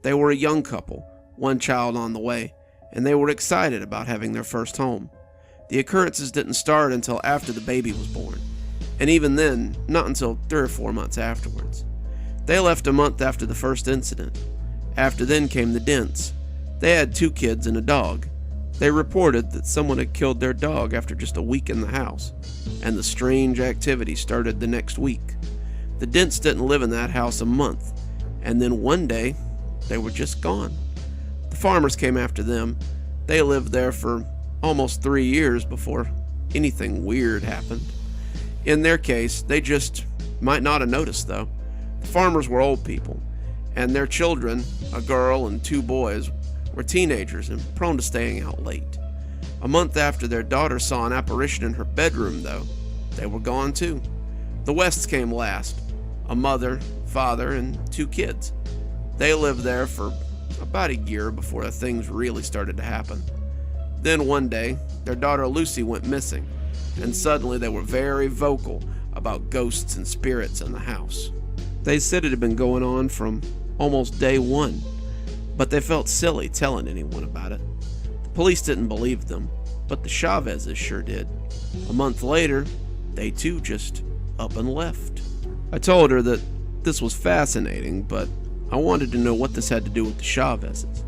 They were a young couple, 1 child on the way, and they were excited about having their first home. The occurrences didn't start until after the baby was born, and even then, not until 3 or 4 months afterwards. They left a month after the first incident. After then came the Dents. They had 2 kids and a dog. They reported that someone had killed their dog after just a week in the house, and the strange activity started the next week. The Dents didn't live in that house a month, and then one day, they were just gone. The farmers came after them. They lived there for almost 3 years before anything weird happened. In their case, they just might not have noticed, though. The farmers were old people, and their children, a girl and 2 boys, were teenagers and prone to staying out late. A month after their daughter saw an apparition in her bedroom, though, they were gone too. The Wests came last, a mother, father, and 2 kids. They lived there for about a year before things really started to happen. Then one day, their daughter Lucy went missing, and suddenly they were very vocal about ghosts and spirits in the house. They said it had been going on from almost day 1, but they felt silly telling anyone about it. The police didn't believe them, but the Chavezes sure did. A month later, they too just up and left. I told her that this was fascinating, but I wanted to know what this had to do with the Chavezes.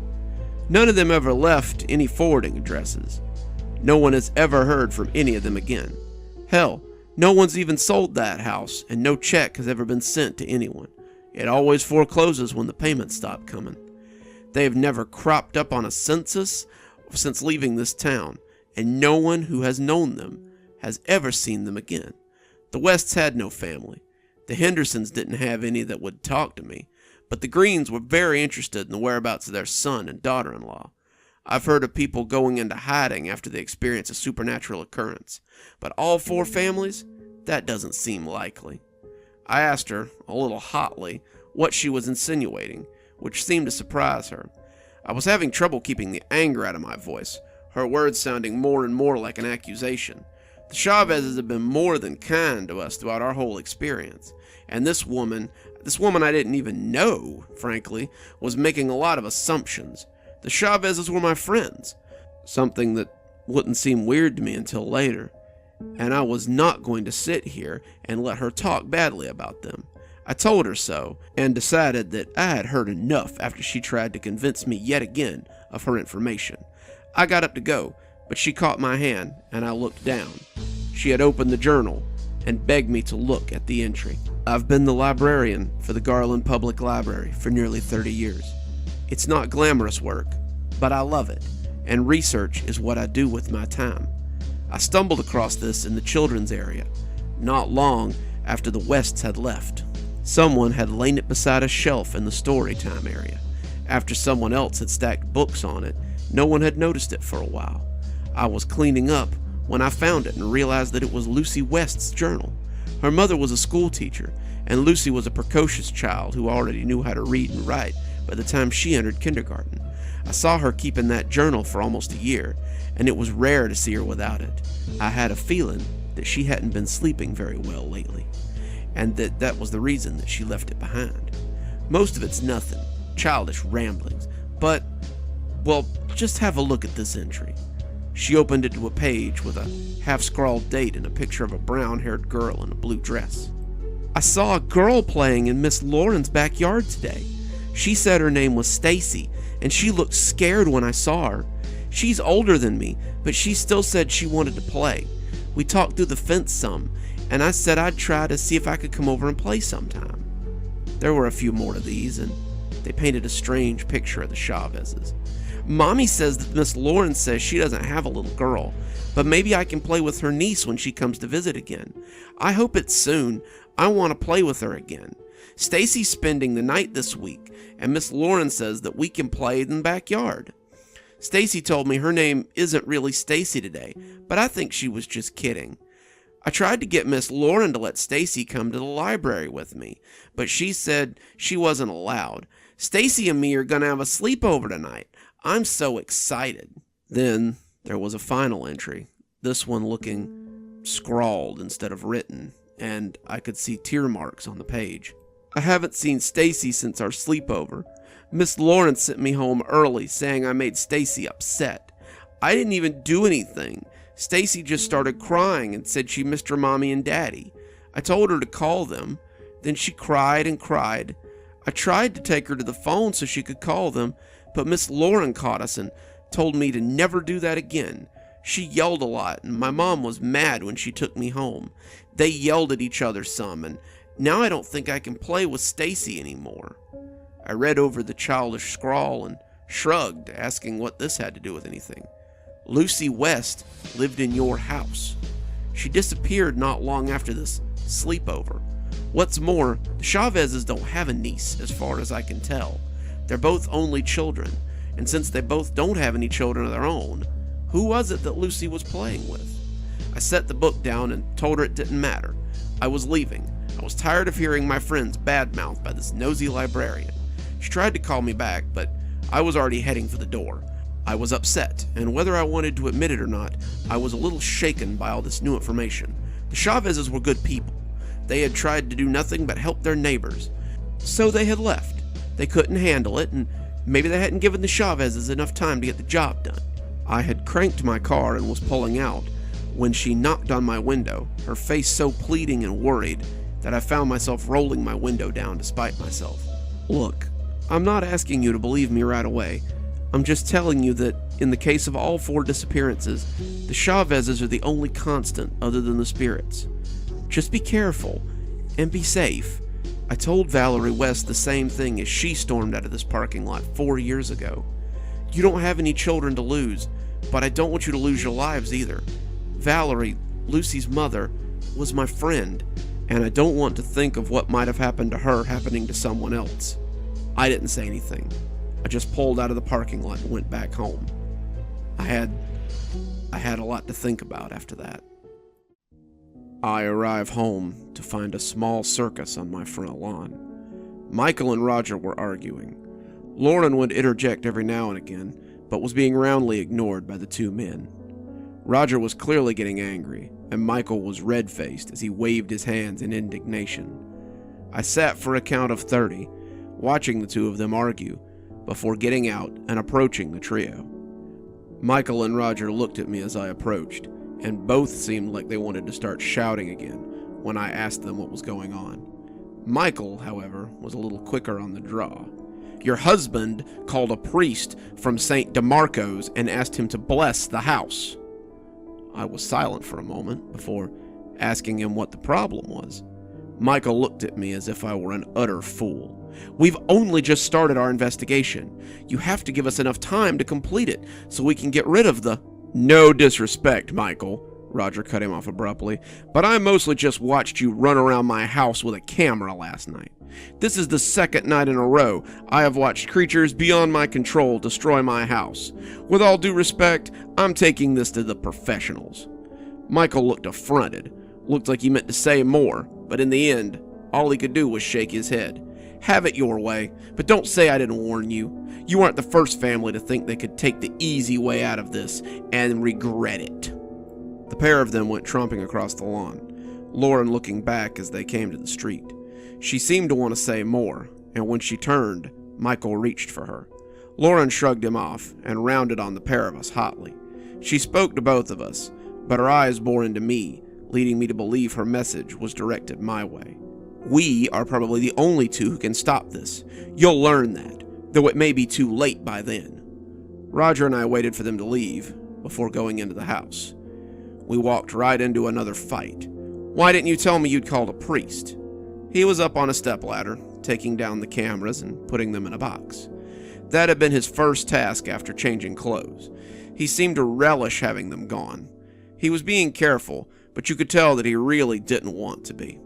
None of them ever left any forwarding addresses. No one has ever heard from any of them again. Hell, no one's even sold that house, and no check has ever been sent to anyone. It always forecloses when the payments stop coming. They have never cropped up on a census since leaving this town, and no one who has known them has ever seen them again. The Wests had no family. The Hendersons didn't have any that would talk to me, but the Greens were very interested in the whereabouts of their son and daughter-in-law. I've heard of people going into hiding after they experience a supernatural occurrence, but all 4 families? That doesn't seem likely. I asked her, a little hotly, what she was insinuating, which seemed to surprise her. I was having trouble keeping the anger out of my voice, her words sounding more and more like an accusation. The Chavezes have been more than kind to us throughout our whole experience, and this woman I didn't even know, frankly, was making a lot of assumptions. The Chavezes were my friends, something that wouldn't seem weird to me until later, and I was not going to sit here and let her talk badly about them. I told her so, and decided that I had heard enough after she tried to convince me yet again of her information. I got up to go, but she caught my hand, and I looked down. She had opened the journal and begged me to look at the entry. I've been the librarian for the Garland Public Library for nearly 30 years. It's not glamorous work, but I love it, and research is what I do with my time. I stumbled across this in the children's area, not long after the Wests had left. Someone had laid it beside a shelf in the story time area. After someone else had stacked books on it, no one had noticed it for a while. I was cleaning up when I found it and realized that it was Lucy West's journal. Her mother was a school teacher, and Lucy was a precocious child who already knew how to read and write by the time she entered kindergarten. I saw her keeping that journal for almost a year, and it was rare to see her without it. I had a feeling that she hadn't been sleeping very well lately, and that was the reason that she left it behind. Most of it's nothing, childish ramblings, but, well, just have a look at this entry. She opened it to a page with a half-scrawled date and a picture of a brown-haired girl in a blue dress. I saw a girl playing in Miss Lauren's backyard today. She said her name was Stacy, and she looked scared when I saw her. She's older than me, but she still said she wanted to play. We talked through the fence some, and I said I'd try to see if I could come over and play sometime. There were a few more of these, and they painted a strange picture of the Chavezes. Mommy says that Miss Lauren says she doesn't have a little girl, but maybe I can play with her niece when she comes to visit again. I hope it's soon. I want to play with her again. Stacy's spending the night this week, and Miss Lauren says that we can play in the backyard. Stacy told me her name isn't really Stacy today, but I think she was just kidding. I tried to get Miss Lauren to let Stacy come to the library with me, but she said she wasn't allowed. Stacy and me are going to have a sleepover tonight. I'm so excited. Then there was a final entry, this one looking scrawled instead of written, and I could see tear marks on the page. I haven't seen Stacy since our sleepover. Miss Lauren sent me home early saying I made Stacy upset. I didn't even do anything. Stacy just started crying and said she missed her mommy and daddy. I told her to call them. Then she cried and cried. I tried to take her to the phone so she could call them, but Miss Lauren caught us and told me to never do that again. She yelled a lot, and my mom was mad when she took me home. They yelled at each other some, and now I don't think I can play with Stacy anymore. I read over the childish scrawl and shrugged, asking what this had to do with anything. Lucy West lived in your house. She disappeared not long after this sleepover. What's more, the Chavezes don't have a niece, as far as I can tell. They're both only children, and since they both don't have any children of their own, who was it that Lucy was playing with? I set the book down and told her it didn't matter. I was leaving. I was tired of hearing my friends badmouthed by this nosy librarian. She tried to call me back, but I was already heading for the door. I was upset, and whether I wanted to admit it or not, I was a little shaken by all this new information. The Chavezes were good people. They had tried to do nothing but help their neighbors. So they had left. They couldn't handle it, and maybe they hadn't given the Chavezes enough time to get the job done. I had cranked my car and was pulling out when she knocked on my window, her face so pleading and worried that I found myself rolling my window down to spite myself. Look, I'm not asking you to believe me right away. I'm just telling you that in the case of all 4 disappearances, the Chavezes are the only constant other than the spirits. Just be careful and be safe. I told Valerie West the same thing as she stormed out of this parking lot 4 years ago. You don't have any children to lose, but I don't want you to lose your lives either. Valerie, Lucy's mother, was my friend, and I don't want to think of what might have happened to her happening to someone else. I didn't say anything. I just pulled out of the parking lot and went back home. I had a lot to think about after that. I arrive home to find a small circus on my front lawn. Michael and Roger were arguing. Lauren would interject every now and again, but was being roundly ignored by the 2 men. Roger was clearly getting angry, and Michael was red-faced as he waved his hands in indignation. I sat for a count of 30, watching the 2 of them argue, before getting out and approaching the trio. Michael and Roger looked at me as I approached, and both seemed like they wanted to start shouting again when I asked them what was going on. Michael, however, was a little quicker on the draw. Your husband called a priest from St. DeMarco's and asked him to bless the house. I was silent for a moment before asking him what the problem was. Michael looked at me as if I were an utter fool. We've only just started our investigation. You have to give us enough time to complete it so we can get rid of the... No disrespect, Michael, Roger cut him off abruptly, but I mostly just watched you run around my house with a camera last night. This is the second night in a row I have watched creatures beyond my control destroy my house. With all due respect, I'm taking this to the professionals. Michael looked affronted. Looked like he meant to say more, but in the end, all he could do was shake his head. Have it your way, but don't say I didn't warn you. You aren't the first family to think they could take the easy way out of this and regret it. The pair of them went tromping across the lawn, Lauren looking back as they came to the street. She seemed to want to say more, and when she turned, Michael reached for her. Lauren shrugged him off and rounded on the pair of us hotly. She spoke to both of us, but her eyes bore into me, leading me to believe her message was directed my way. We are probably the only two who can stop this. You'll learn that, though it may be too late by then. Roger and I waited for them to leave before going into the house. We walked right into another fight. Why didn't you tell me you'd called a priest? He was up on a stepladder, taking down the cameras and putting them in a box. That had been his first task after changing clothes. He seemed to relish having them gone. He was being careful, but you could tell that he really didn't want to be.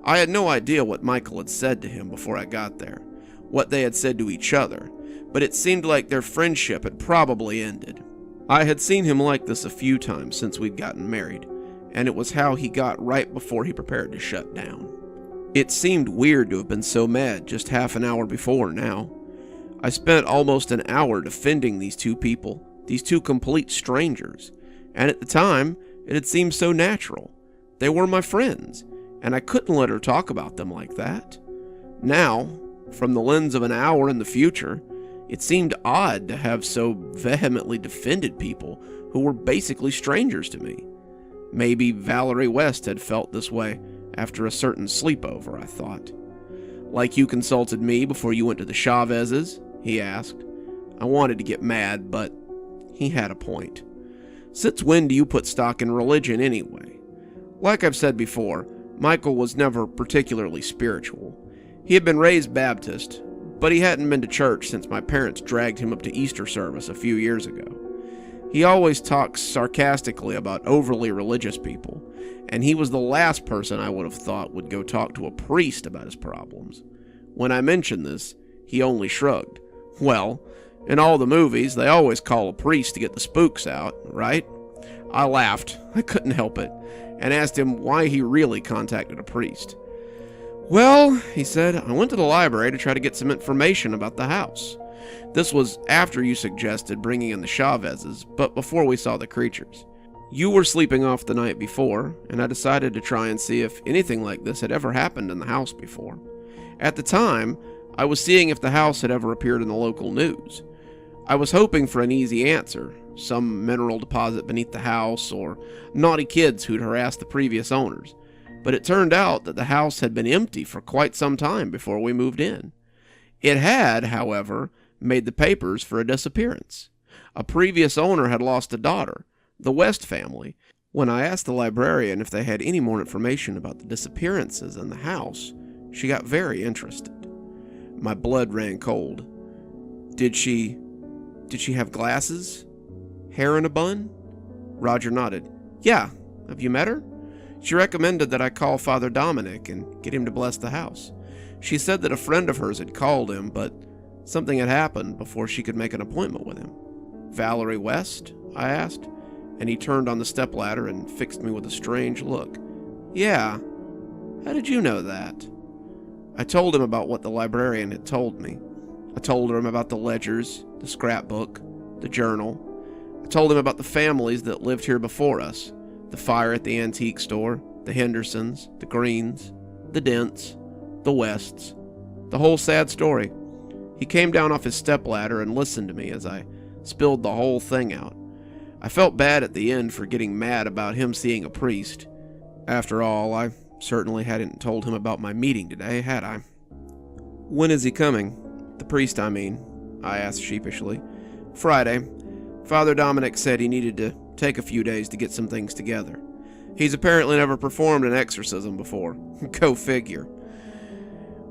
I had no idea what Michael had said to him before I got there, what they had said to each other, but it seemed like their friendship had probably ended. I had seen him like this a few times since we'd gotten married, and it was how he got right before he prepared to shut down. It seemed weird to have been so mad just half an hour before now. I spent almost an hour defending these two people, these two complete strangers, and at the time, it had seemed so natural. They were my friends, and I couldn't let her talk about them like that. Now, from the lens of an hour in the future, it seemed odd to have so vehemently defended people who were basically strangers to me. Maybe Valerie West had felt this way after a certain sleepover, I thought. Like you consulted me before you went to the Chavez's? He asked. I wanted to get mad, but he had a point. Since when do you put stock in religion anyway? Like I've said before, Michael was never particularly spiritual. He had been raised Baptist, but he hadn't been to church since my parents dragged him up to Easter service a few years ago. He always talks sarcastically about overly religious people, and he was the last person I would have thought would go talk to a priest about his problems. When I mentioned this, he only shrugged. Well, in all the movies, they always call a priest to get the spooks out, right? I laughed, I couldn't help it, and asked him why he really contacted a priest. Well, he said, I went to the library to try to get some information about the house. This was after you suggested bringing in the Chavez's, but before we saw the creatures. You were sleeping off the night before, and I decided to try and see if anything like this had ever happened in the house before. At the time, I was seeing if the house had ever appeared in the local news. I was hoping for an easy answer, some mineral deposit beneath the house, or naughty kids who'd harassed the previous owners. But it turned out that the house had been empty for quite some time before we moved in. It had, however, made the papers for a disappearance. A previous owner had lost a daughter, the West family. When I asked the librarian if they had any more information about the disappearances in the house, she got very interested. My blood ran cold. Did she have glasses? Hair in a bun? Roger nodded. Yeah, have you met her? She recommended that I call Father Dominic and get him to bless the house. She said that a friend of hers had called him, but something had happened before she could make an appointment with him. Valerie West? I asked, and he turned on the stepladder and fixed me with a strange look. Yeah. How did you know that? I told him about what the librarian had told me. I told him about the ledgers, the scrapbook, the journal. I told him about the families that lived here before us, the fire at the antique store, the Hendersons, the Greens, the Dents, the Wests, the whole sad story. He came down off his stepladder and listened to me as I spilled the whole thing out. I felt bad at the end for getting mad about him seeing a priest. After all, I Certainly hadn't told him about my meeting today, had I? When is he coming? The priest, I mean, I asked sheepishly. Friday. Father Dominic said he needed to take a few days to get some things together. He's apparently never performed an exorcism before. Go figure.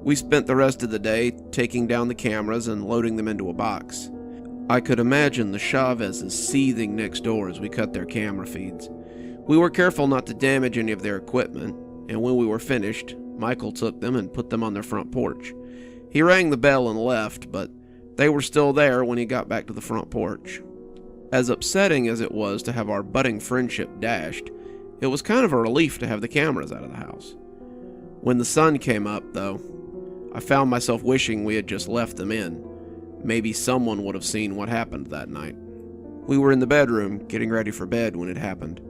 We spent the rest of the day taking down the cameras and loading them into a box. I could imagine the Chavezes seething next door as we cut their camera feeds. We were careful not to damage any of their equipment, and when we were finished, Michael took them and put them on their front porch. He rang the bell and left, but they were still there when he got back to the front porch. As upsetting as it was to have our budding friendship dashed, it was kind of a relief to have the cameras out of the house. When the sun came up, though, I found myself wishing we had just left them in. Maybe someone would have seen what happened that night. We were in the bedroom, getting ready for bed when it happened.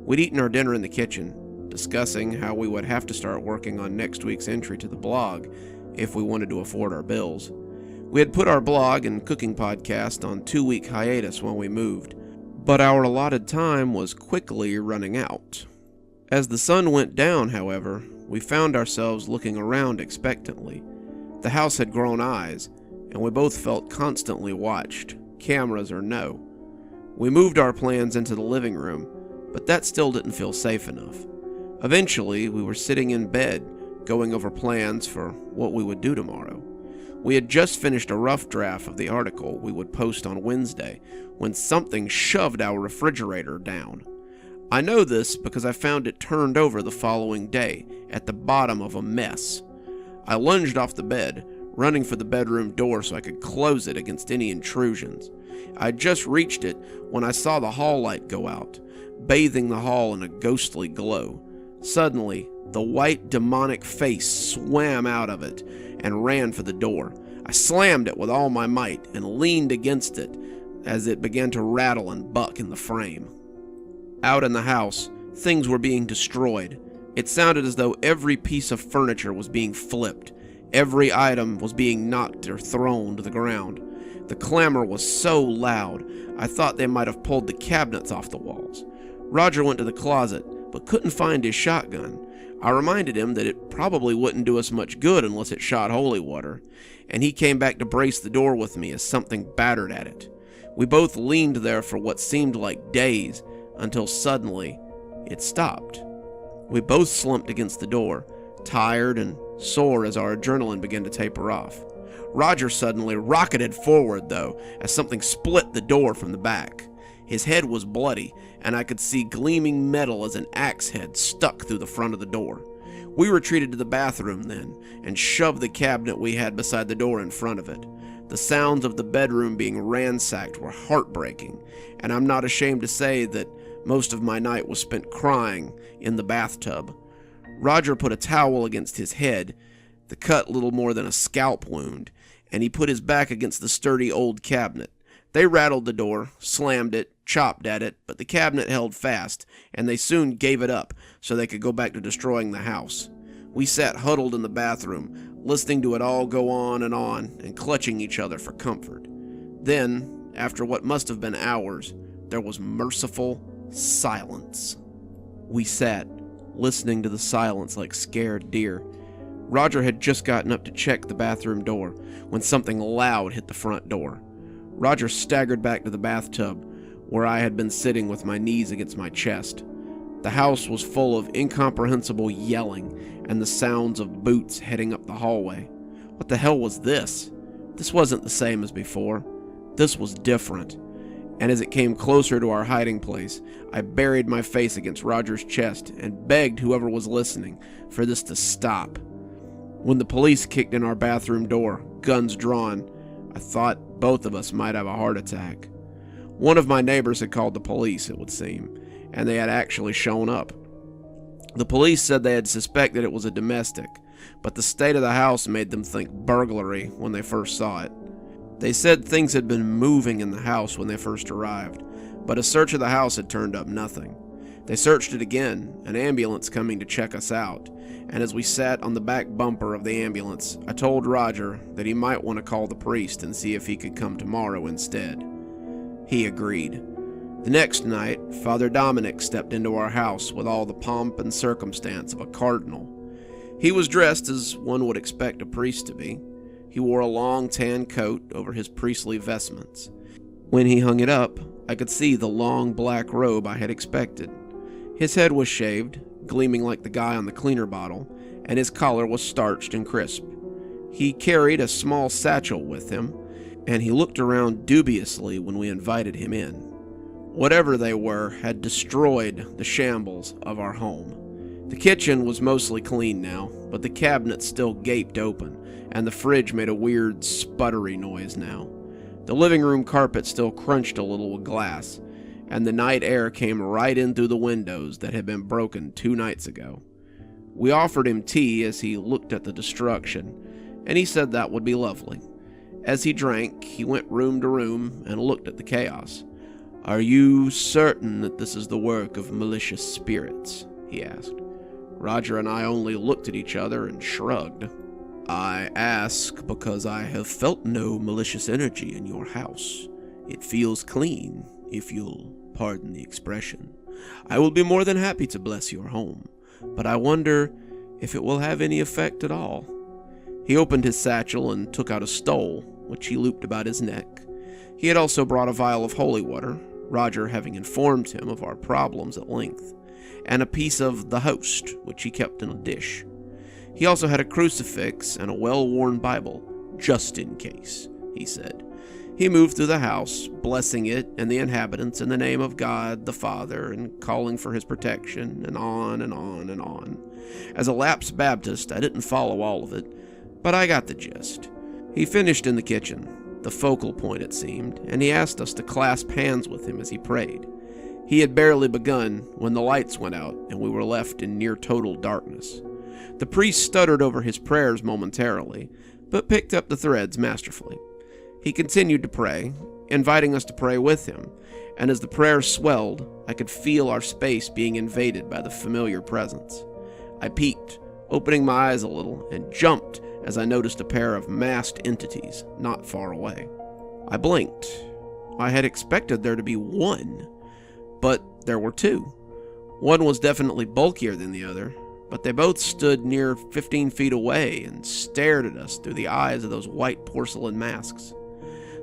We'd eaten our dinner in the kitchen, discussing how we would have to start working on next week's entry to the blog if we wanted to afford our bills. We had put our blog and cooking podcast on 2-week hiatus when we moved, but our allotted time was quickly running out. As the sun went down, however, we found ourselves looking around expectantly. The house had grown eyes, and we both felt constantly watched, cameras or no. We moved our plans into the living room, but that still didn't feel safe enough. Eventually, we were sitting in bed, going over plans for what we would do tomorrow. We had just finished a rough draft of the article we would post on Wednesday when something shoved our refrigerator down. I know this because I found it turned over the following day at the bottom of a mess. I lunged off the bed, running for the bedroom door so I could close it against any intrusions. I had just reached it when I saw the hall light go out, bathing the hall in a ghostly glow. Suddenly, the white demonic face swam out of it and ran for the door. I slammed it with all my might and leaned against it as it began to rattle and buck in the frame. Out in the house, things were being destroyed. It sounded as though every piece of furniture was being flipped. Every item was being knocked or thrown to the ground. The clamor was so loud, I thought they might have pulled the cabinets off the walls. Roger went to the closet, but couldn't find his shotgun. I reminded him that it probably wouldn't do us much good unless it shot holy water, and he came back to brace the door with me as something battered at it. We both leaned there for what seemed like days, until suddenly, it stopped. We both slumped against the door, tired and sore as our adrenaline began to taper off. Roger suddenly rocketed forward, though, as something split the door from the back. His head was bloody, and I could see gleaming metal as an axe head stuck through the front of the door. We retreated to the bathroom then, and shoved the cabinet we had beside the door in front of it. The sounds of the bedroom being ransacked were heartbreaking, and I'm not ashamed to say that most of my night was spent crying in the bathtub. Roger put a towel against his head, the cut little more than a scalp wound, and he put his back against the sturdy old cabinet. They rattled the door, slammed it, chopped at it, but the cabinet held fast, and they soon gave it up so they could go back to destroying the house. We sat huddled in the bathroom, listening to it all go on, and clutching each other for comfort. Then, after what must have been hours, there was merciful silence. We sat, listening to the silence like scared deer. Roger had just gotten up to check the bathroom door when something loud hit the front door. Roger staggered back to the bathtub, where I had been sitting with my knees against my chest. The house was full of incomprehensible yelling and the sounds of boots heading up the hallway. What the hell was this? This wasn't the same as before. This was different. And as it came closer to our hiding place, I buried my face against Roger's chest and begged whoever was listening for this to stop. When the police kicked in our bathroom door, guns drawn, I thought both of us might have a heart attack. One of my neighbors had called the police, it would seem, and they had actually shown up. The police said they had suspected it was a domestic, but the state of the house made them think burglary when they first saw it. They said things had been moving in the house when they first arrived, but a search of the house had turned up nothing. They searched it again, an ambulance coming to check us out, and as we sat on the back bumper of the ambulance, I told Roger that he might want to call the priest and see if he could come tomorrow instead. He agreed. The next night, Father Dominic stepped into our house with all the pomp and circumstance of a cardinal. He was dressed as one would expect a priest to be. He wore a long tan coat over his priestly vestments. When he hung it up, I could see the long black robe I had expected. His head was shaved, gleaming like the guy on the cleaner bottle, and his collar was starched and crisp. He carried a small satchel with him, and he looked around dubiously when we invited him in. Whatever they were had destroyed the shambles of our home. The kitchen was mostly clean now, but the cabinets still gaped open, and the fridge made a weird sputtery noise now. The living room carpet still crunched a little with glass, and the night air came right in through the windows that had been broken 2 nights ago. We offered him tea as he looked at the destruction, and he said that would be lovely. As he drank, he went room to room and looked at the chaos. "Are you certain that this is the work of malicious spirits?" he asked. Roger and I only looked at each other and shrugged. "I ask because I have felt no malicious energy in your house. It feels clean, if you'll pardon the expression. I will be more than happy to bless your home, but I wonder if it will have any effect at all." He opened his satchel and took out a stole, which he looped about his neck. He had also brought a vial of holy water, Roger having informed him of our problems at length, and a piece of the host, which he kept in a dish. He also had a crucifix and a well-worn Bible, just in case, he said. He moved through the house, blessing it and the inhabitants in the name of God the Father, and calling for his protection, and on and on and on. As a lapsed Baptist, I didn't follow all of it, but I got the gist. He finished in the kitchen, the focal point it seemed, and he asked us to clasp hands with him as he prayed. He had barely begun when the lights went out and we were left in near total darkness. The priest stuttered over his prayers momentarily, but picked up the threads masterfully. He continued to pray, inviting us to pray with him, and as the prayer swelled, I could feel our space being invaded by the familiar presence. I peeked, opening my eyes a little, and jumped as I noticed a pair of masked entities not far away. I blinked. I had expected there to be one, but there were 2. One was definitely bulkier than the other, but they both stood near 15 feet away and stared at us through the eyes of those white porcelain masks.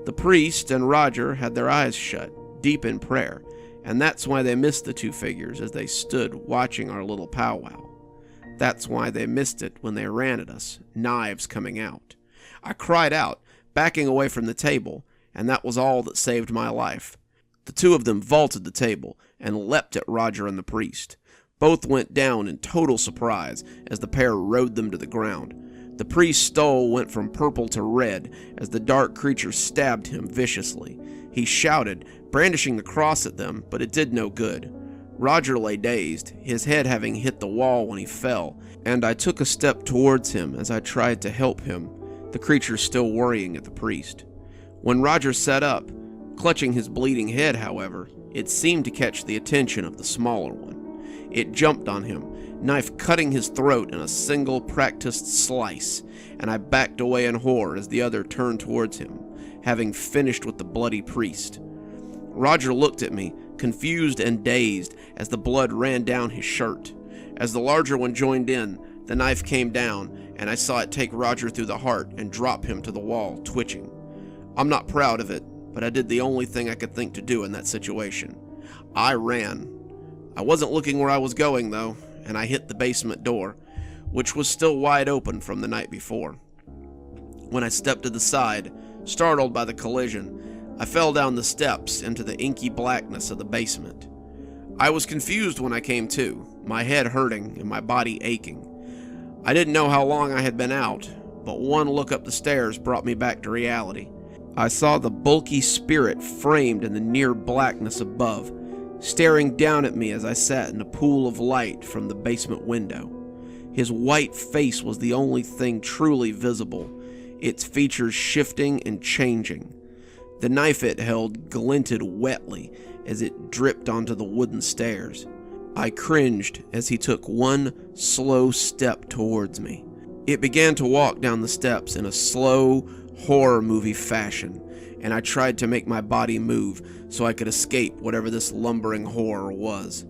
The priest and Roger had their eyes shut, deep in prayer, and that's why they missed the 2 figures as they stood watching our little powwow. That's why they missed it when they ran at us, knives coming out. I cried out, backing away from the table, and that was all that saved my life. The 2 of them vaulted the table and leapt at Roger and the priest. Both went down in total surprise as the pair rode them to the ground. The priest's stole went from purple to red as the dark creature stabbed him viciously. He shouted, brandishing the cross at them, but it did no good. Roger lay dazed, his head having hit the wall when he fell, and I took a step towards him as I tried to help him, the creature still worrying at the priest. When Roger sat up, clutching his bleeding head, however, it seemed to catch the attention of the smaller one. It jumped on him, knife cutting his throat in a single practiced slice, and I backed away in horror as the other turned towards him, having finished with the bloody priest. Roger looked at me, confused and dazed, as the blood ran down his shirt. As the larger one joined in, the knife came down, and I saw it take Roger through the heart and drop him to the wall, twitching. I'm not proud of it, but I did the only thing I could think to do in that situation. I ran. I wasn't looking where I was going, though, and I hit the basement door, which was still wide open from the night before. When I stepped to the side, startled by the collision, I fell down the steps into the inky blackness of the basement. I was confused when I came to, my head hurting and my body aching. I didn't know how long I had been out, but one look up the stairs brought me back to reality. I saw the bulky spirit framed in the near blackness above, staring down at me as I sat in a pool of light from the basement window. His white face was the only thing truly visible, its features shifting and changing. The knife it held glinted wetly as it dripped onto the wooden stairs. I cringed as he took one slow step towards me. It began to walk down the steps in a slow, horror movie fashion, and I tried to make my body move so I could escape whatever this lumbering horror was.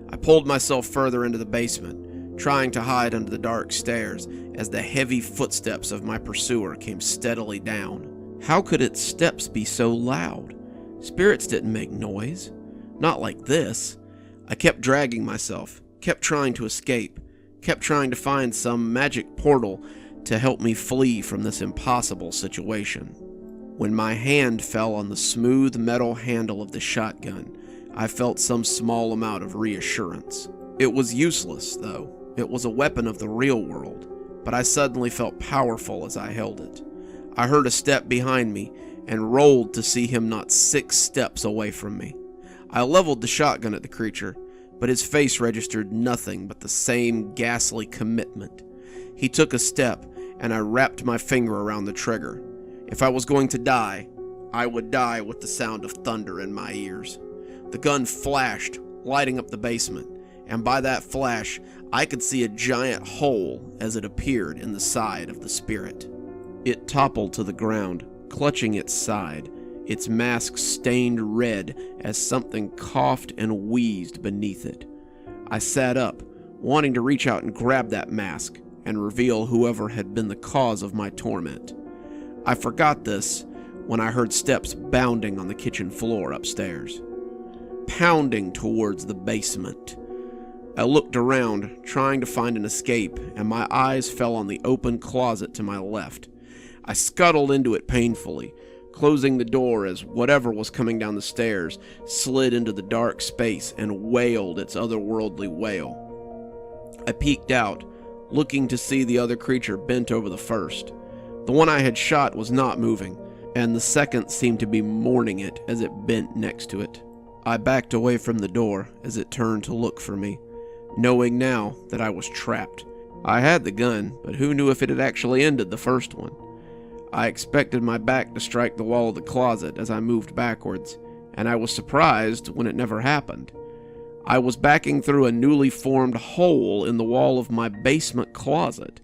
I pulled myself further into the basement, trying to hide under the dark stairs as the heavy footsteps of my pursuer came steadily down. How could its steps be so loud? Spirits didn't make noise. Not like this. I kept dragging myself, kept trying to escape, kept trying to find some magic portal to help me flee from this impossible situation. When my hand fell on the smooth metal handle of the shotgun, I felt some small amount of reassurance. It was useless, though. It was a weapon of the real world, but I suddenly felt powerful as I held it. I heard a step behind me and rolled to see him not 6 steps away from me. I leveled the shotgun at the creature, but his face registered nothing but the same ghastly commitment. He took a step, and I wrapped my finger around the trigger. If I was going to die, I would die with the sound of thunder in my ears. The gun flashed, lighting up the basement, and by that flash, I could see a giant hole as it appeared in the side of the spirit. It toppled to the ground, clutching its side, its mask stained red as something coughed and wheezed beneath it. I sat up, wanting to reach out and grab that mask and reveal whoever had been the cause of my torment. I forgot this when I heard steps bounding on the kitchen floor upstairs, pounding towards the basement. I looked around, trying to find an escape, and my eyes fell on the open closet to my left. I scuttled into it painfully, closing the door as whatever was coming down the stairs slid into the dark space and wailed its otherworldly wail. I peeked out, looking to see the other creature bent over the first. The one I had shot was not moving, and the second seemed to be mourning it as it bent next to it. I backed away from the door as it turned to look for me, knowing now that I was trapped. I had the gun, but who knew if it had actually ended the first one? I expected my back to strike the wall of the closet as I moved backwards, and I was surprised when it never happened. I was backing through a newly formed hole in the wall of my basement closet.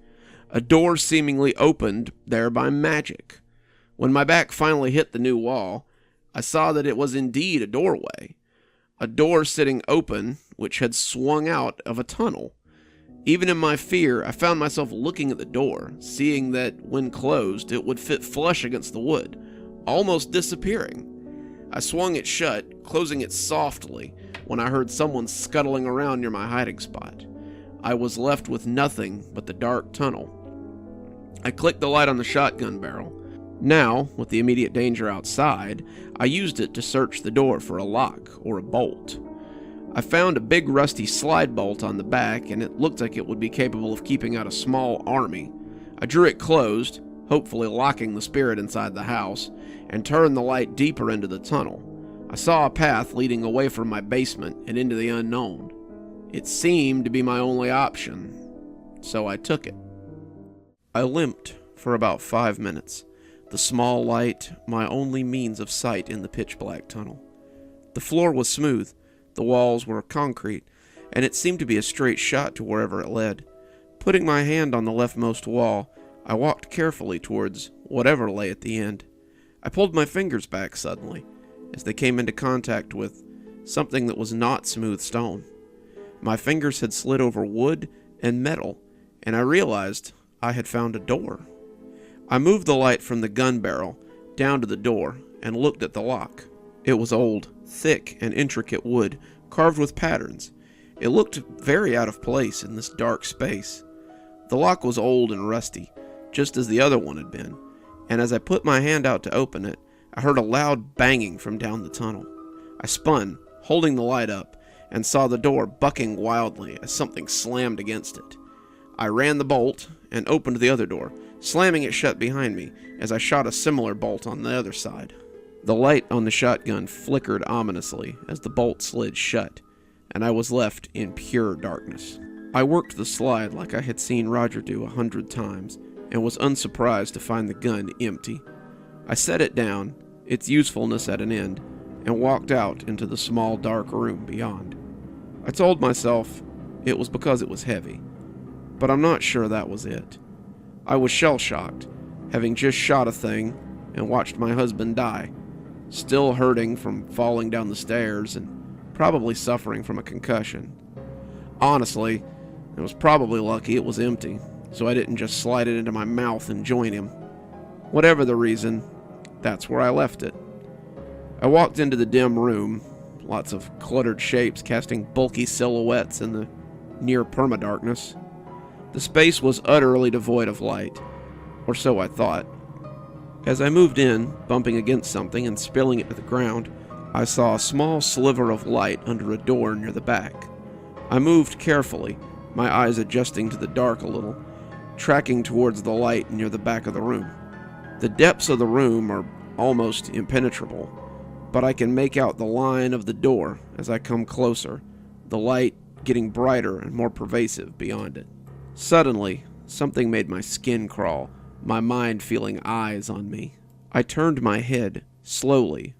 A door seemingly opened there by magic. When my back finally hit the new wall, I saw that it was indeed a doorway. A door sitting open, which had swung out of a tunnel. Even in my fear, I found myself looking at the door, seeing that, when closed, it would fit flush against the wood, almost disappearing. I swung it shut, closing it softly, when I heard someone scuttling around near my hiding spot. I was left with nothing but the dark tunnel. I clicked the light on the shotgun barrel. Now, with the immediate danger outside, I used it to search the door for a lock or a bolt. I found a big rusty slide bolt on the back, and it looked like it would be capable of keeping out a small army. I drew it closed, hopefully locking the spirit inside the house, and turned the light deeper into the tunnel. I saw a path leading away from my basement and into the unknown. It seemed to be my only option, so I took it. I limped for about 5 minutes, the small light my only means of sight in the pitch-black tunnel. The floor was smooth, the walls were concrete, and it seemed to be a straight shot to wherever it led. Putting my hand on the leftmost wall, I walked carefully towards whatever lay at the end. I pulled my fingers back suddenly, as they came into contact with something that was not smooth stone. My fingers had slid over wood and metal, and I realized I had found a door. I moved the light from the gun barrel down to the door and looked at the lock. It was old, thick, and intricate wood, carved with patterns. It looked very out of place in this dark space. The lock was old and rusty, just as the other one had been, and as I put my hand out to open it, I heard a loud banging from down the tunnel. I spun, holding the light up, and saw the door bucking wildly as something slammed against it. I ran the bolt and opened the other door, slamming it shut behind me as I shot a similar bolt on the other side. The light on the shotgun flickered ominously as the bolt slid shut, and I was left in pure darkness. I worked the slide like I had seen Roger do 100 times, and was unsurprised to find the gun empty. I set it down, its usefulness at an end, and walked out into the small dark room beyond. I told myself it was because it was heavy, but I'm not sure that was it. I was shell-shocked, having just shot a thing and watched my husband die, still hurting from falling down the stairs and probably suffering from a concussion. Honestly, it was probably lucky it was empty, so I didn't just slide it into my mouth and join him. Whatever the reason, that's where I left it. I walked into the dim room, lots of cluttered shapes casting bulky silhouettes in the near permadarkness. The space was utterly devoid of light, or so I thought. As I moved in, bumping against something and spilling it to the ground, I saw a small sliver of light under a door near the back. I moved carefully, my eyes adjusting to the dark a little, tracking towards the light near the back of the room. The depths of the room are almost impenetrable, but I can make out the line of the door as I come closer, the light getting brighter and more pervasive beyond it. Suddenly, something made my skin crawl, my mind feeling eyes on me. I turned my head, slowly,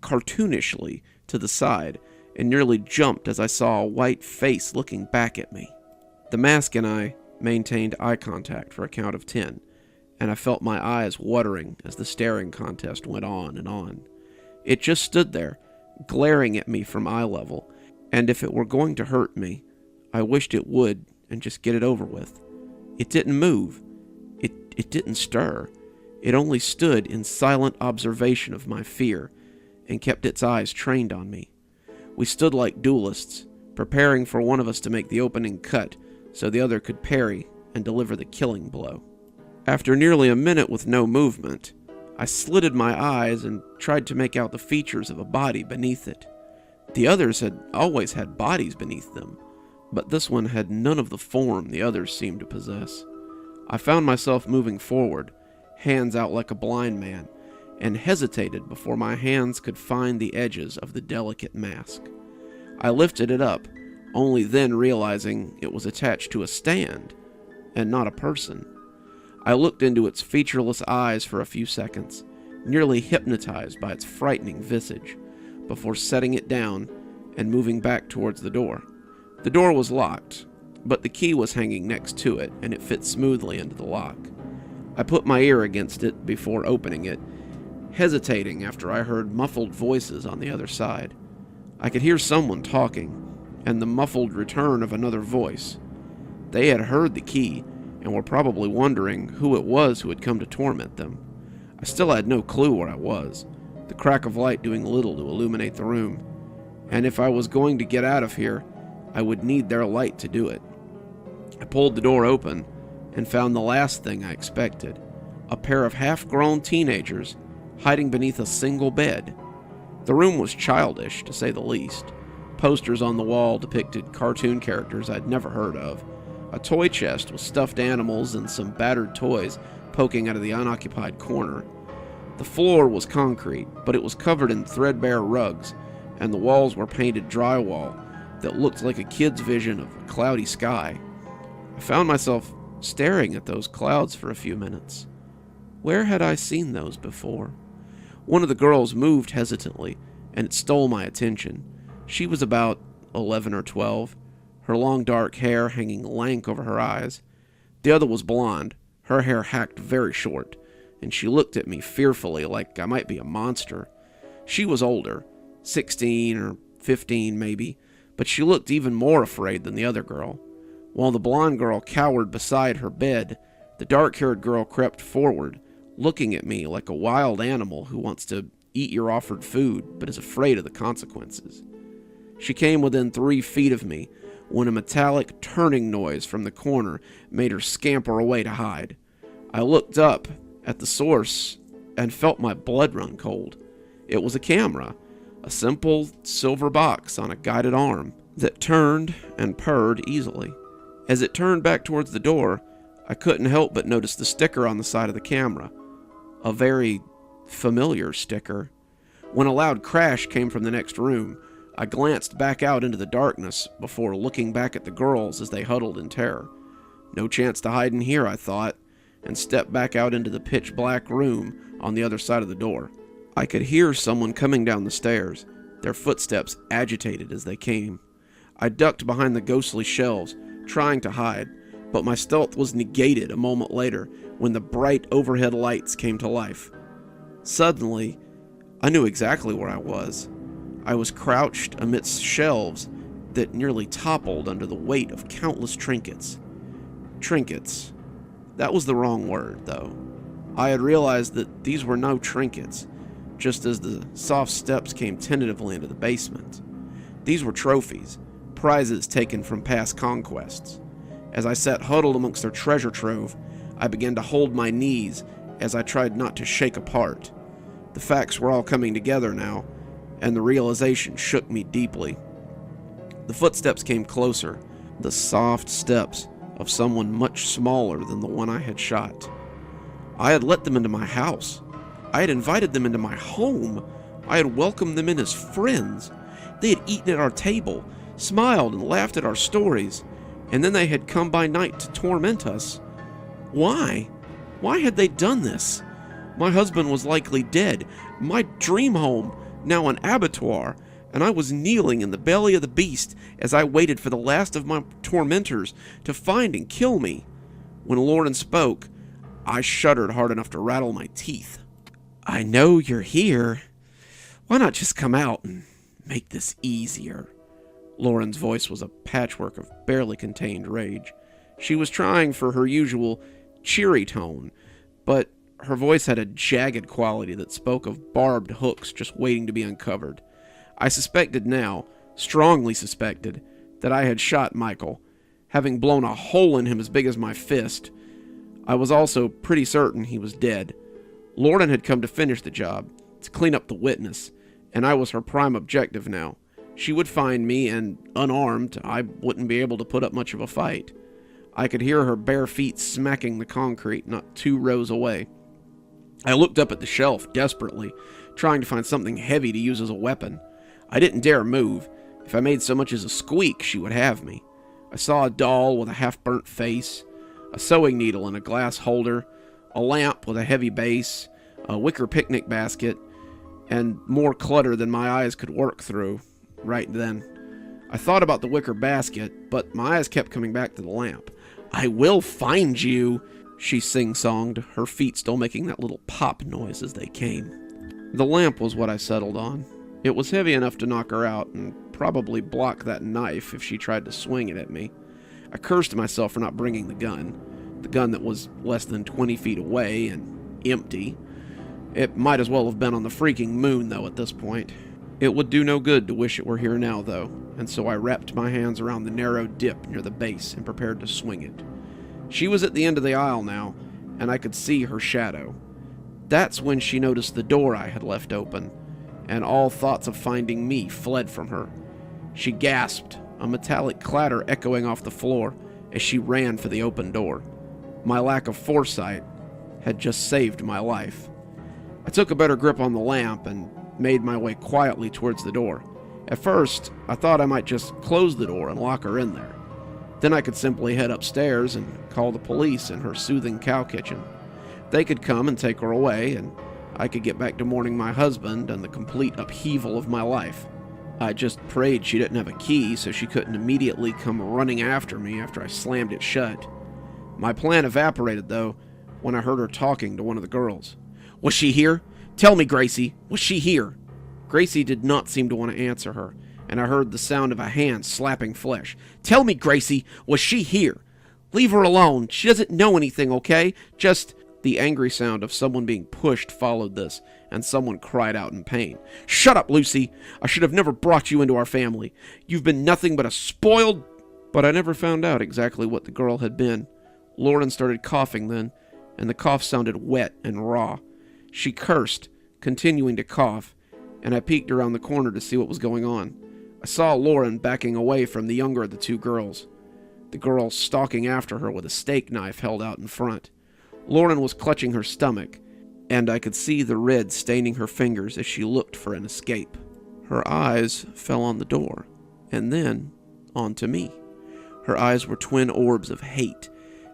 cartoonishly, to the side, and nearly jumped as I saw a white face looking back at me. The mask and I maintained eye contact for a count of 10, and I felt my eyes watering as the staring contest went on and on. It just stood there, glaring at me from eye level, and if it were going to hurt me, I wished it would and just get it over with. It didn't move. It didn't stir. It only stood in silent observation of my fear and kept its eyes trained on me. We stood like duelists, preparing for one of us to make the opening cut so the other could parry and deliver the killing blow. After nearly a minute with no movement, I slitted my eyes and tried to make out the features of a body beneath it. The others had always had bodies beneath them, but this one had none of the form the others seemed to possess. I found myself moving forward, hands out like a blind man, and hesitated before my hands could find the edges of the delicate mask. I lifted it up, only then realizing it was attached to a stand, and not a person. I looked into its featureless eyes for a few seconds, nearly hypnotized by its frightening visage, before setting it down and moving back towards the door. The door was locked, but the key was hanging next to it, and it fit smoothly into the lock. I put my ear against it before opening it, hesitating after I heard muffled voices on the other side. I could hear someone talking, and the muffled return of another voice. They had heard the key, and were probably wondering who it was who had come to torment them. I still had no clue where I was, the crack of light doing little to illuminate the room, and if I was going to get out of here, I would need their light to do it. I pulled the door open and found the last thing I expected, a pair of half-grown teenagers hiding beneath a single bed. The room was childish, to say the least. Posters on the wall depicted cartoon characters I'd never heard of. A toy chest with stuffed animals and some battered toys poking out of the unoccupied corner. The floor was concrete, but it was covered in threadbare rugs, and the walls were painted drywall that looked like a kid's vision of a cloudy sky. I found myself staring at those clouds for a few minutes. Where had I seen those before? One of the girls moved hesitantly, and it stole my attention. She was about 11 or 12, her long dark hair hanging lank over her eyes. The other was blonde, her hair hacked very short, and she looked at me fearfully like I might be a monster. She was older, 16 or 15 maybe, but she looked even more afraid than the other girl. While the blonde girl cowered beside her bed, the dark-haired girl crept forward, looking at me like a wild animal who wants to eat your offered food but is afraid of the consequences. She came within 3 feet of me when a metallic turning noise from the corner made her scamper away to hide. I looked up at the source and felt my blood run cold. It was a camera, a simple silver box on a guided arm that turned and purred easily. As it turned back towards the door, I couldn't help but notice the sticker on the side of the camera. A very familiar sticker. When a loud crash came from the next room, I glanced back out into the darkness before looking back at the girls as they huddled in terror. No chance to hide in here, I thought, and stepped back out into the pitch-black room on the other side of the door. I could hear someone coming down the stairs, their footsteps agitated as they came. I ducked behind the ghostly shelves, trying to hide, but my stealth was negated a moment later when the bright overhead lights came to life. Suddenly, I knew exactly where I was. I was crouched amidst shelves that nearly toppled under the weight of countless trinkets. Trinkets. That was the wrong word, though. I had realized that these were no trinkets, just as the soft steps came tentatively into the basement. These were trophies, prizes taken from past conquests. As I sat huddled amongst their treasure trove, I began to hold my knees as I tried not to shake apart. The facts were all coming together now, and the realization shook me deeply. The footsteps came closer, the soft steps of someone much smaller than the one I had shot. I had let them into my house. I had invited them into my home. I had welcomed them in as friends. They had eaten at our table, smiled and laughed at our stories, and then they had come by night to torment us. Why? Why had they done this? My husband was likely dead, my dream home now an abattoir, and I was kneeling in the belly of the beast as I waited for the last of my tormentors to find and kill me. When Lauren spoke, I shuddered hard enough to rattle my teeth. "I know you're here. Why not just come out and make this easier?" Lauren's voice was a patchwork of barely contained rage. She was trying for her usual cheery tone, but her voice had a jagged quality that spoke of barbed hooks just waiting to be uncovered. I suspected now, strongly suspected, that I had shot Michael, having blown a hole in him as big as my fist. I was also pretty certain he was dead. Lauren had come to finish the job, to clean up the witness, and I was her prime objective now. She would find me, and unarmed, I wouldn't be able to put up much of a fight. I could hear her bare feet smacking the concrete not 2 rows away. I looked up at the shelf desperately, trying to find something heavy to use as a weapon. I didn't dare move. If I made so much as a squeak, she would have me. I saw a doll with a half-burnt face, a sewing needle in a glass holder, a lamp with a heavy base, a wicker picnic basket, and more clutter than my eyes could work through right then. I thought about the wicker basket, but my eyes kept coming back to the lamp. "I will find you," she sing-songed, her feet still making that little pop noise as they came. The lamp was what I settled on. It was heavy enough to knock her out and probably block that knife if she tried to swing it at me. I cursed myself for not bringing the gun that was less than 20 feet away and empty. It might as well have been on the freaking moon, though, at this point. It would do no good to wish it were here now, though, and so I wrapped my hands around the narrow dip near the base and prepared to swing it. She was at the end of the aisle now, and I could see her shadow. That's when she noticed the door I had left open, and all thoughts of finding me fled from her. She gasped, a metallic clatter echoing off the floor as she ran for the open door. My lack of foresight had just saved my life. I took a better grip on the lamp and made my way quietly towards the door. At first, I thought I might just close the door and lock her in there. Then I could simply head upstairs and call the police in her soothing cow kitchen. They could come and take her away, and I could get back to mourning my husband and the complete upheaval of my life. I just prayed she didn't have a key so she couldn't immediately come running after me after I slammed it shut. My plan evaporated, though, when I heard her talking to one of the girls. "Was she here? Tell me, Gracie, was she here?" Gracie did not seem to want to answer her, and I heard the sound of a hand slapping flesh. "Tell me, Gracie, was she here? Leave her alone. She doesn't know anything, okay? Just..." The angry sound of someone being pushed followed this, and someone cried out in pain. "Shut up, Lucy! I should have never brought you into our family. You've been nothing but a spoiled..." But I never found out exactly what the girl had been. Lauren started coughing then, and the cough sounded wet and raw. She cursed, continuing to cough, and I peeked around the corner to see what was going on. I saw Lauren backing away from the younger of the 2 girls, the girl stalking after her with a steak knife held out in front. Lauren was clutching her stomach, and I could see the red staining her fingers as she looked for an escape. Her eyes fell on the door, and then onto me. Her eyes were twin orbs of hate,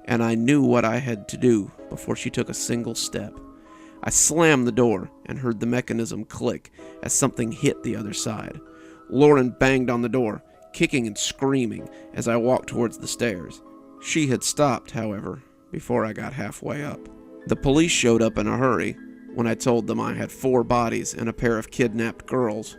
and I knew what I had to do before she took a single step. I slammed the door and heard the mechanism click as something hit the other side. Lauren banged on the door, kicking and screaming as I walked towards the stairs. She had stopped, however, before I got halfway up. The police showed up in a hurry, when I told them I had 4 bodies and a pair of kidnapped girls.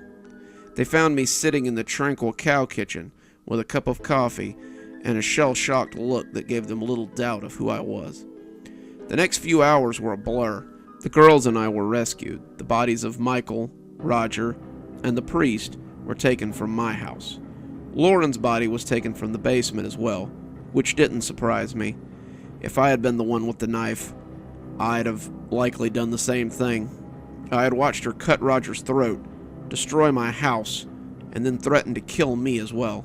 They found me sitting in the tranquil cow kitchen with a cup of coffee and a shell-shocked look that gave them little doubt of who I was. The next few hours were a blur. The girls and I were rescued. The bodies of Michael, Roger, and the priest were taken from my house. Lauren's body was taken from the basement as well, which didn't surprise me. If I had been the one with the knife, I'd have likely done the same thing. I had watched her cut Roger's throat, destroy my house, and then threaten to kill me as well.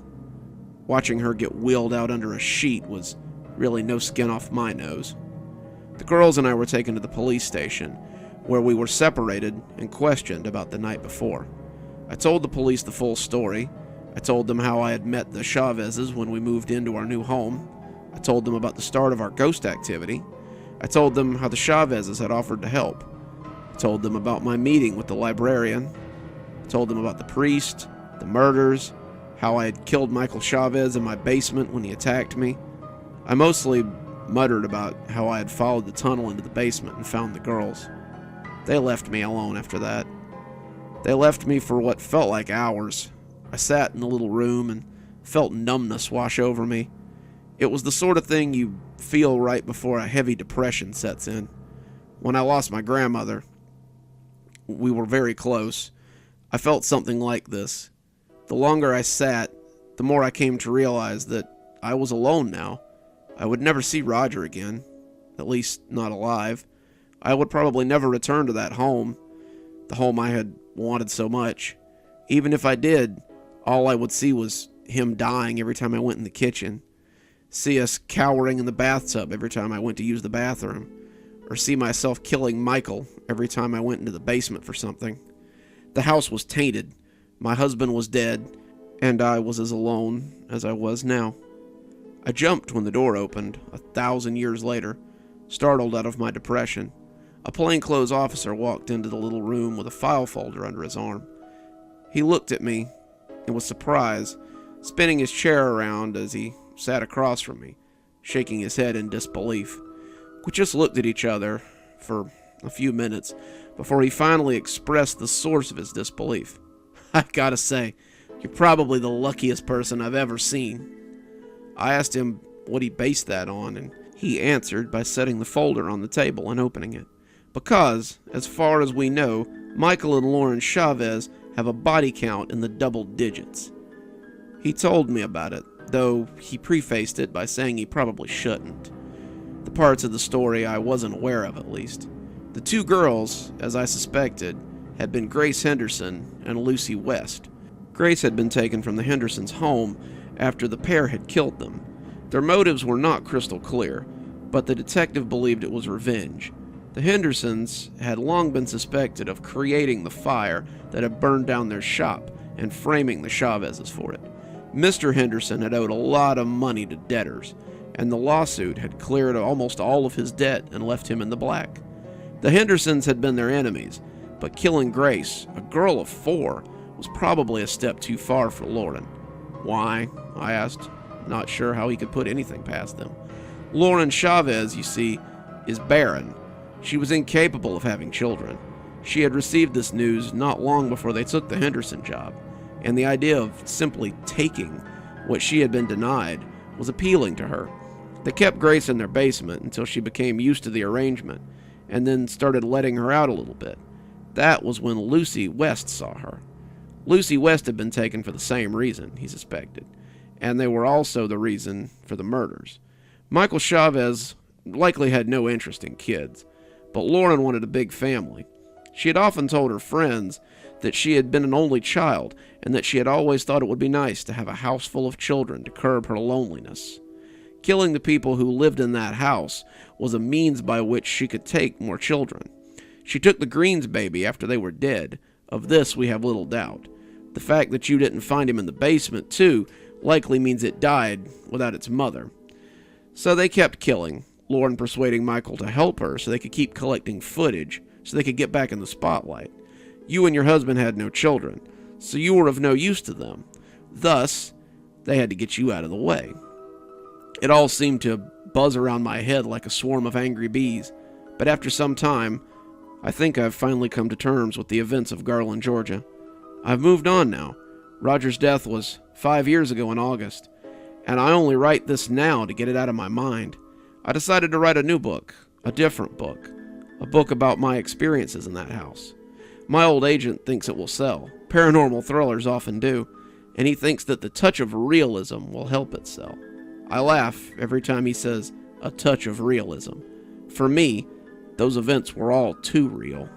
Watching her get wheeled out under a sheet was really no skin off my nose. The girls and I were taken to the police station, where we were separated and questioned about the night before. I told the police the full story. I told them how I had met the Chavezes when we moved into our new home. I told them about the start of our ghost activity. I told them how the Chavezes had offered to help. I told them about my meeting with the librarian. I told them about the priest, the murders, how I had killed Michael Chavez in my basement when he attacked me. I mostly muttered about how I had followed the tunnel into the basement and found the girls. They left me alone after that. They left me for what felt like hours. I sat in the little room and felt numbness wash over me. It was the sort of thing you feel right before a heavy depression sets in. When I lost my grandmother, we were very close. I felt something like this. The longer I sat, the more I came to realize that I was alone now. I would never see Roger again, at least not alive. I would probably never return to that home, the home I had wanted so much. Even if I did, all I would see was him dying every time I went in the kitchen, see us cowering in the bathtub every time I went to use the bathroom, or see myself killing Michael every time I went into the basement for something. The house was tainted, my husband was dead, and I was as alone as I was now. I jumped when the door opened, 1,000 years later, startled out of my depression. A plainclothes officer walked into the little room with a file folder under his arm. He looked at me and was surprised, spinning his chair around as he sat across from me, shaking his head in disbelief. We just looked at each other for a few minutes before he finally expressed the source of his disbelief. I gotta say, you're probably the luckiest person I've ever seen. I asked him what he based that on, and he answered by setting the folder on the table and opening it. Because, as far as we know, Michael and Lauren Chavez have a body count in the double digits. He told me about it, though he prefaced it by saying he probably shouldn't. The parts of the story I wasn't aware of, at least. The 2 girls, as I suspected, had been Grace Henderson and Lucy West. Grace had been taken from the Hendersons' home after the pair had killed them. Their motives were not crystal clear, but the detective believed it was revenge. The Hendersons had long been suspected of creating the fire that had burned down their shop and framing the Chavezes for it. Mr. Henderson had owed a lot of money to debtors, and the lawsuit had cleared almost all of his debt and left him in the black. The Hendersons had been their enemies, but killing Grace, a girl of 4, was probably a step too far for Lauren. Why? I asked, not sure how he could put anything past them. Lauren Chavez, you see, is barren. She was incapable of having children. She had received this news not long before they took the Henderson job, and the idea of simply taking what she had been denied was appealing to her. They kept Grace in their basement until she became used to the arrangement, and then started letting her out a little bit. That was when Lucy West saw her. Lucy West had been taken for the same reason, he suspected, and they were also the reason for the murders. Michael Chavez likely had no interest in kids, but Lauren wanted a big family. She had often told her friends that she had been an only child, and that she had always thought it would be nice to have a house full of children to curb her loneliness. Killing the people who lived in that house was a means by which she could take more children. She took the Greens baby after they were dead. Of this we have little doubt. The fact that you didn't find him in the basement, too, likely means it died without its mother. So they kept killing, Lauren persuading Michael to help her so they could keep collecting footage, so they could get back in the spotlight. You and your husband had no children, so you were of no use to them. Thus, they had to get you out of the way. It all seemed to buzz around my head like a swarm of angry bees, but after some time, I think I've finally come to terms with the events of Garland, Georgia. I've moved on now. Roger's death was 5 years ago in August, and I only write this now to get it out of my mind. I decided to write a new book, a different book, a book about my experiences in that house. My old agent thinks it will sell. Paranormal thrillers often do, and he thinks that the touch of realism will help it sell. I laugh every time he says, a touch of realism. For me, those events were all too real.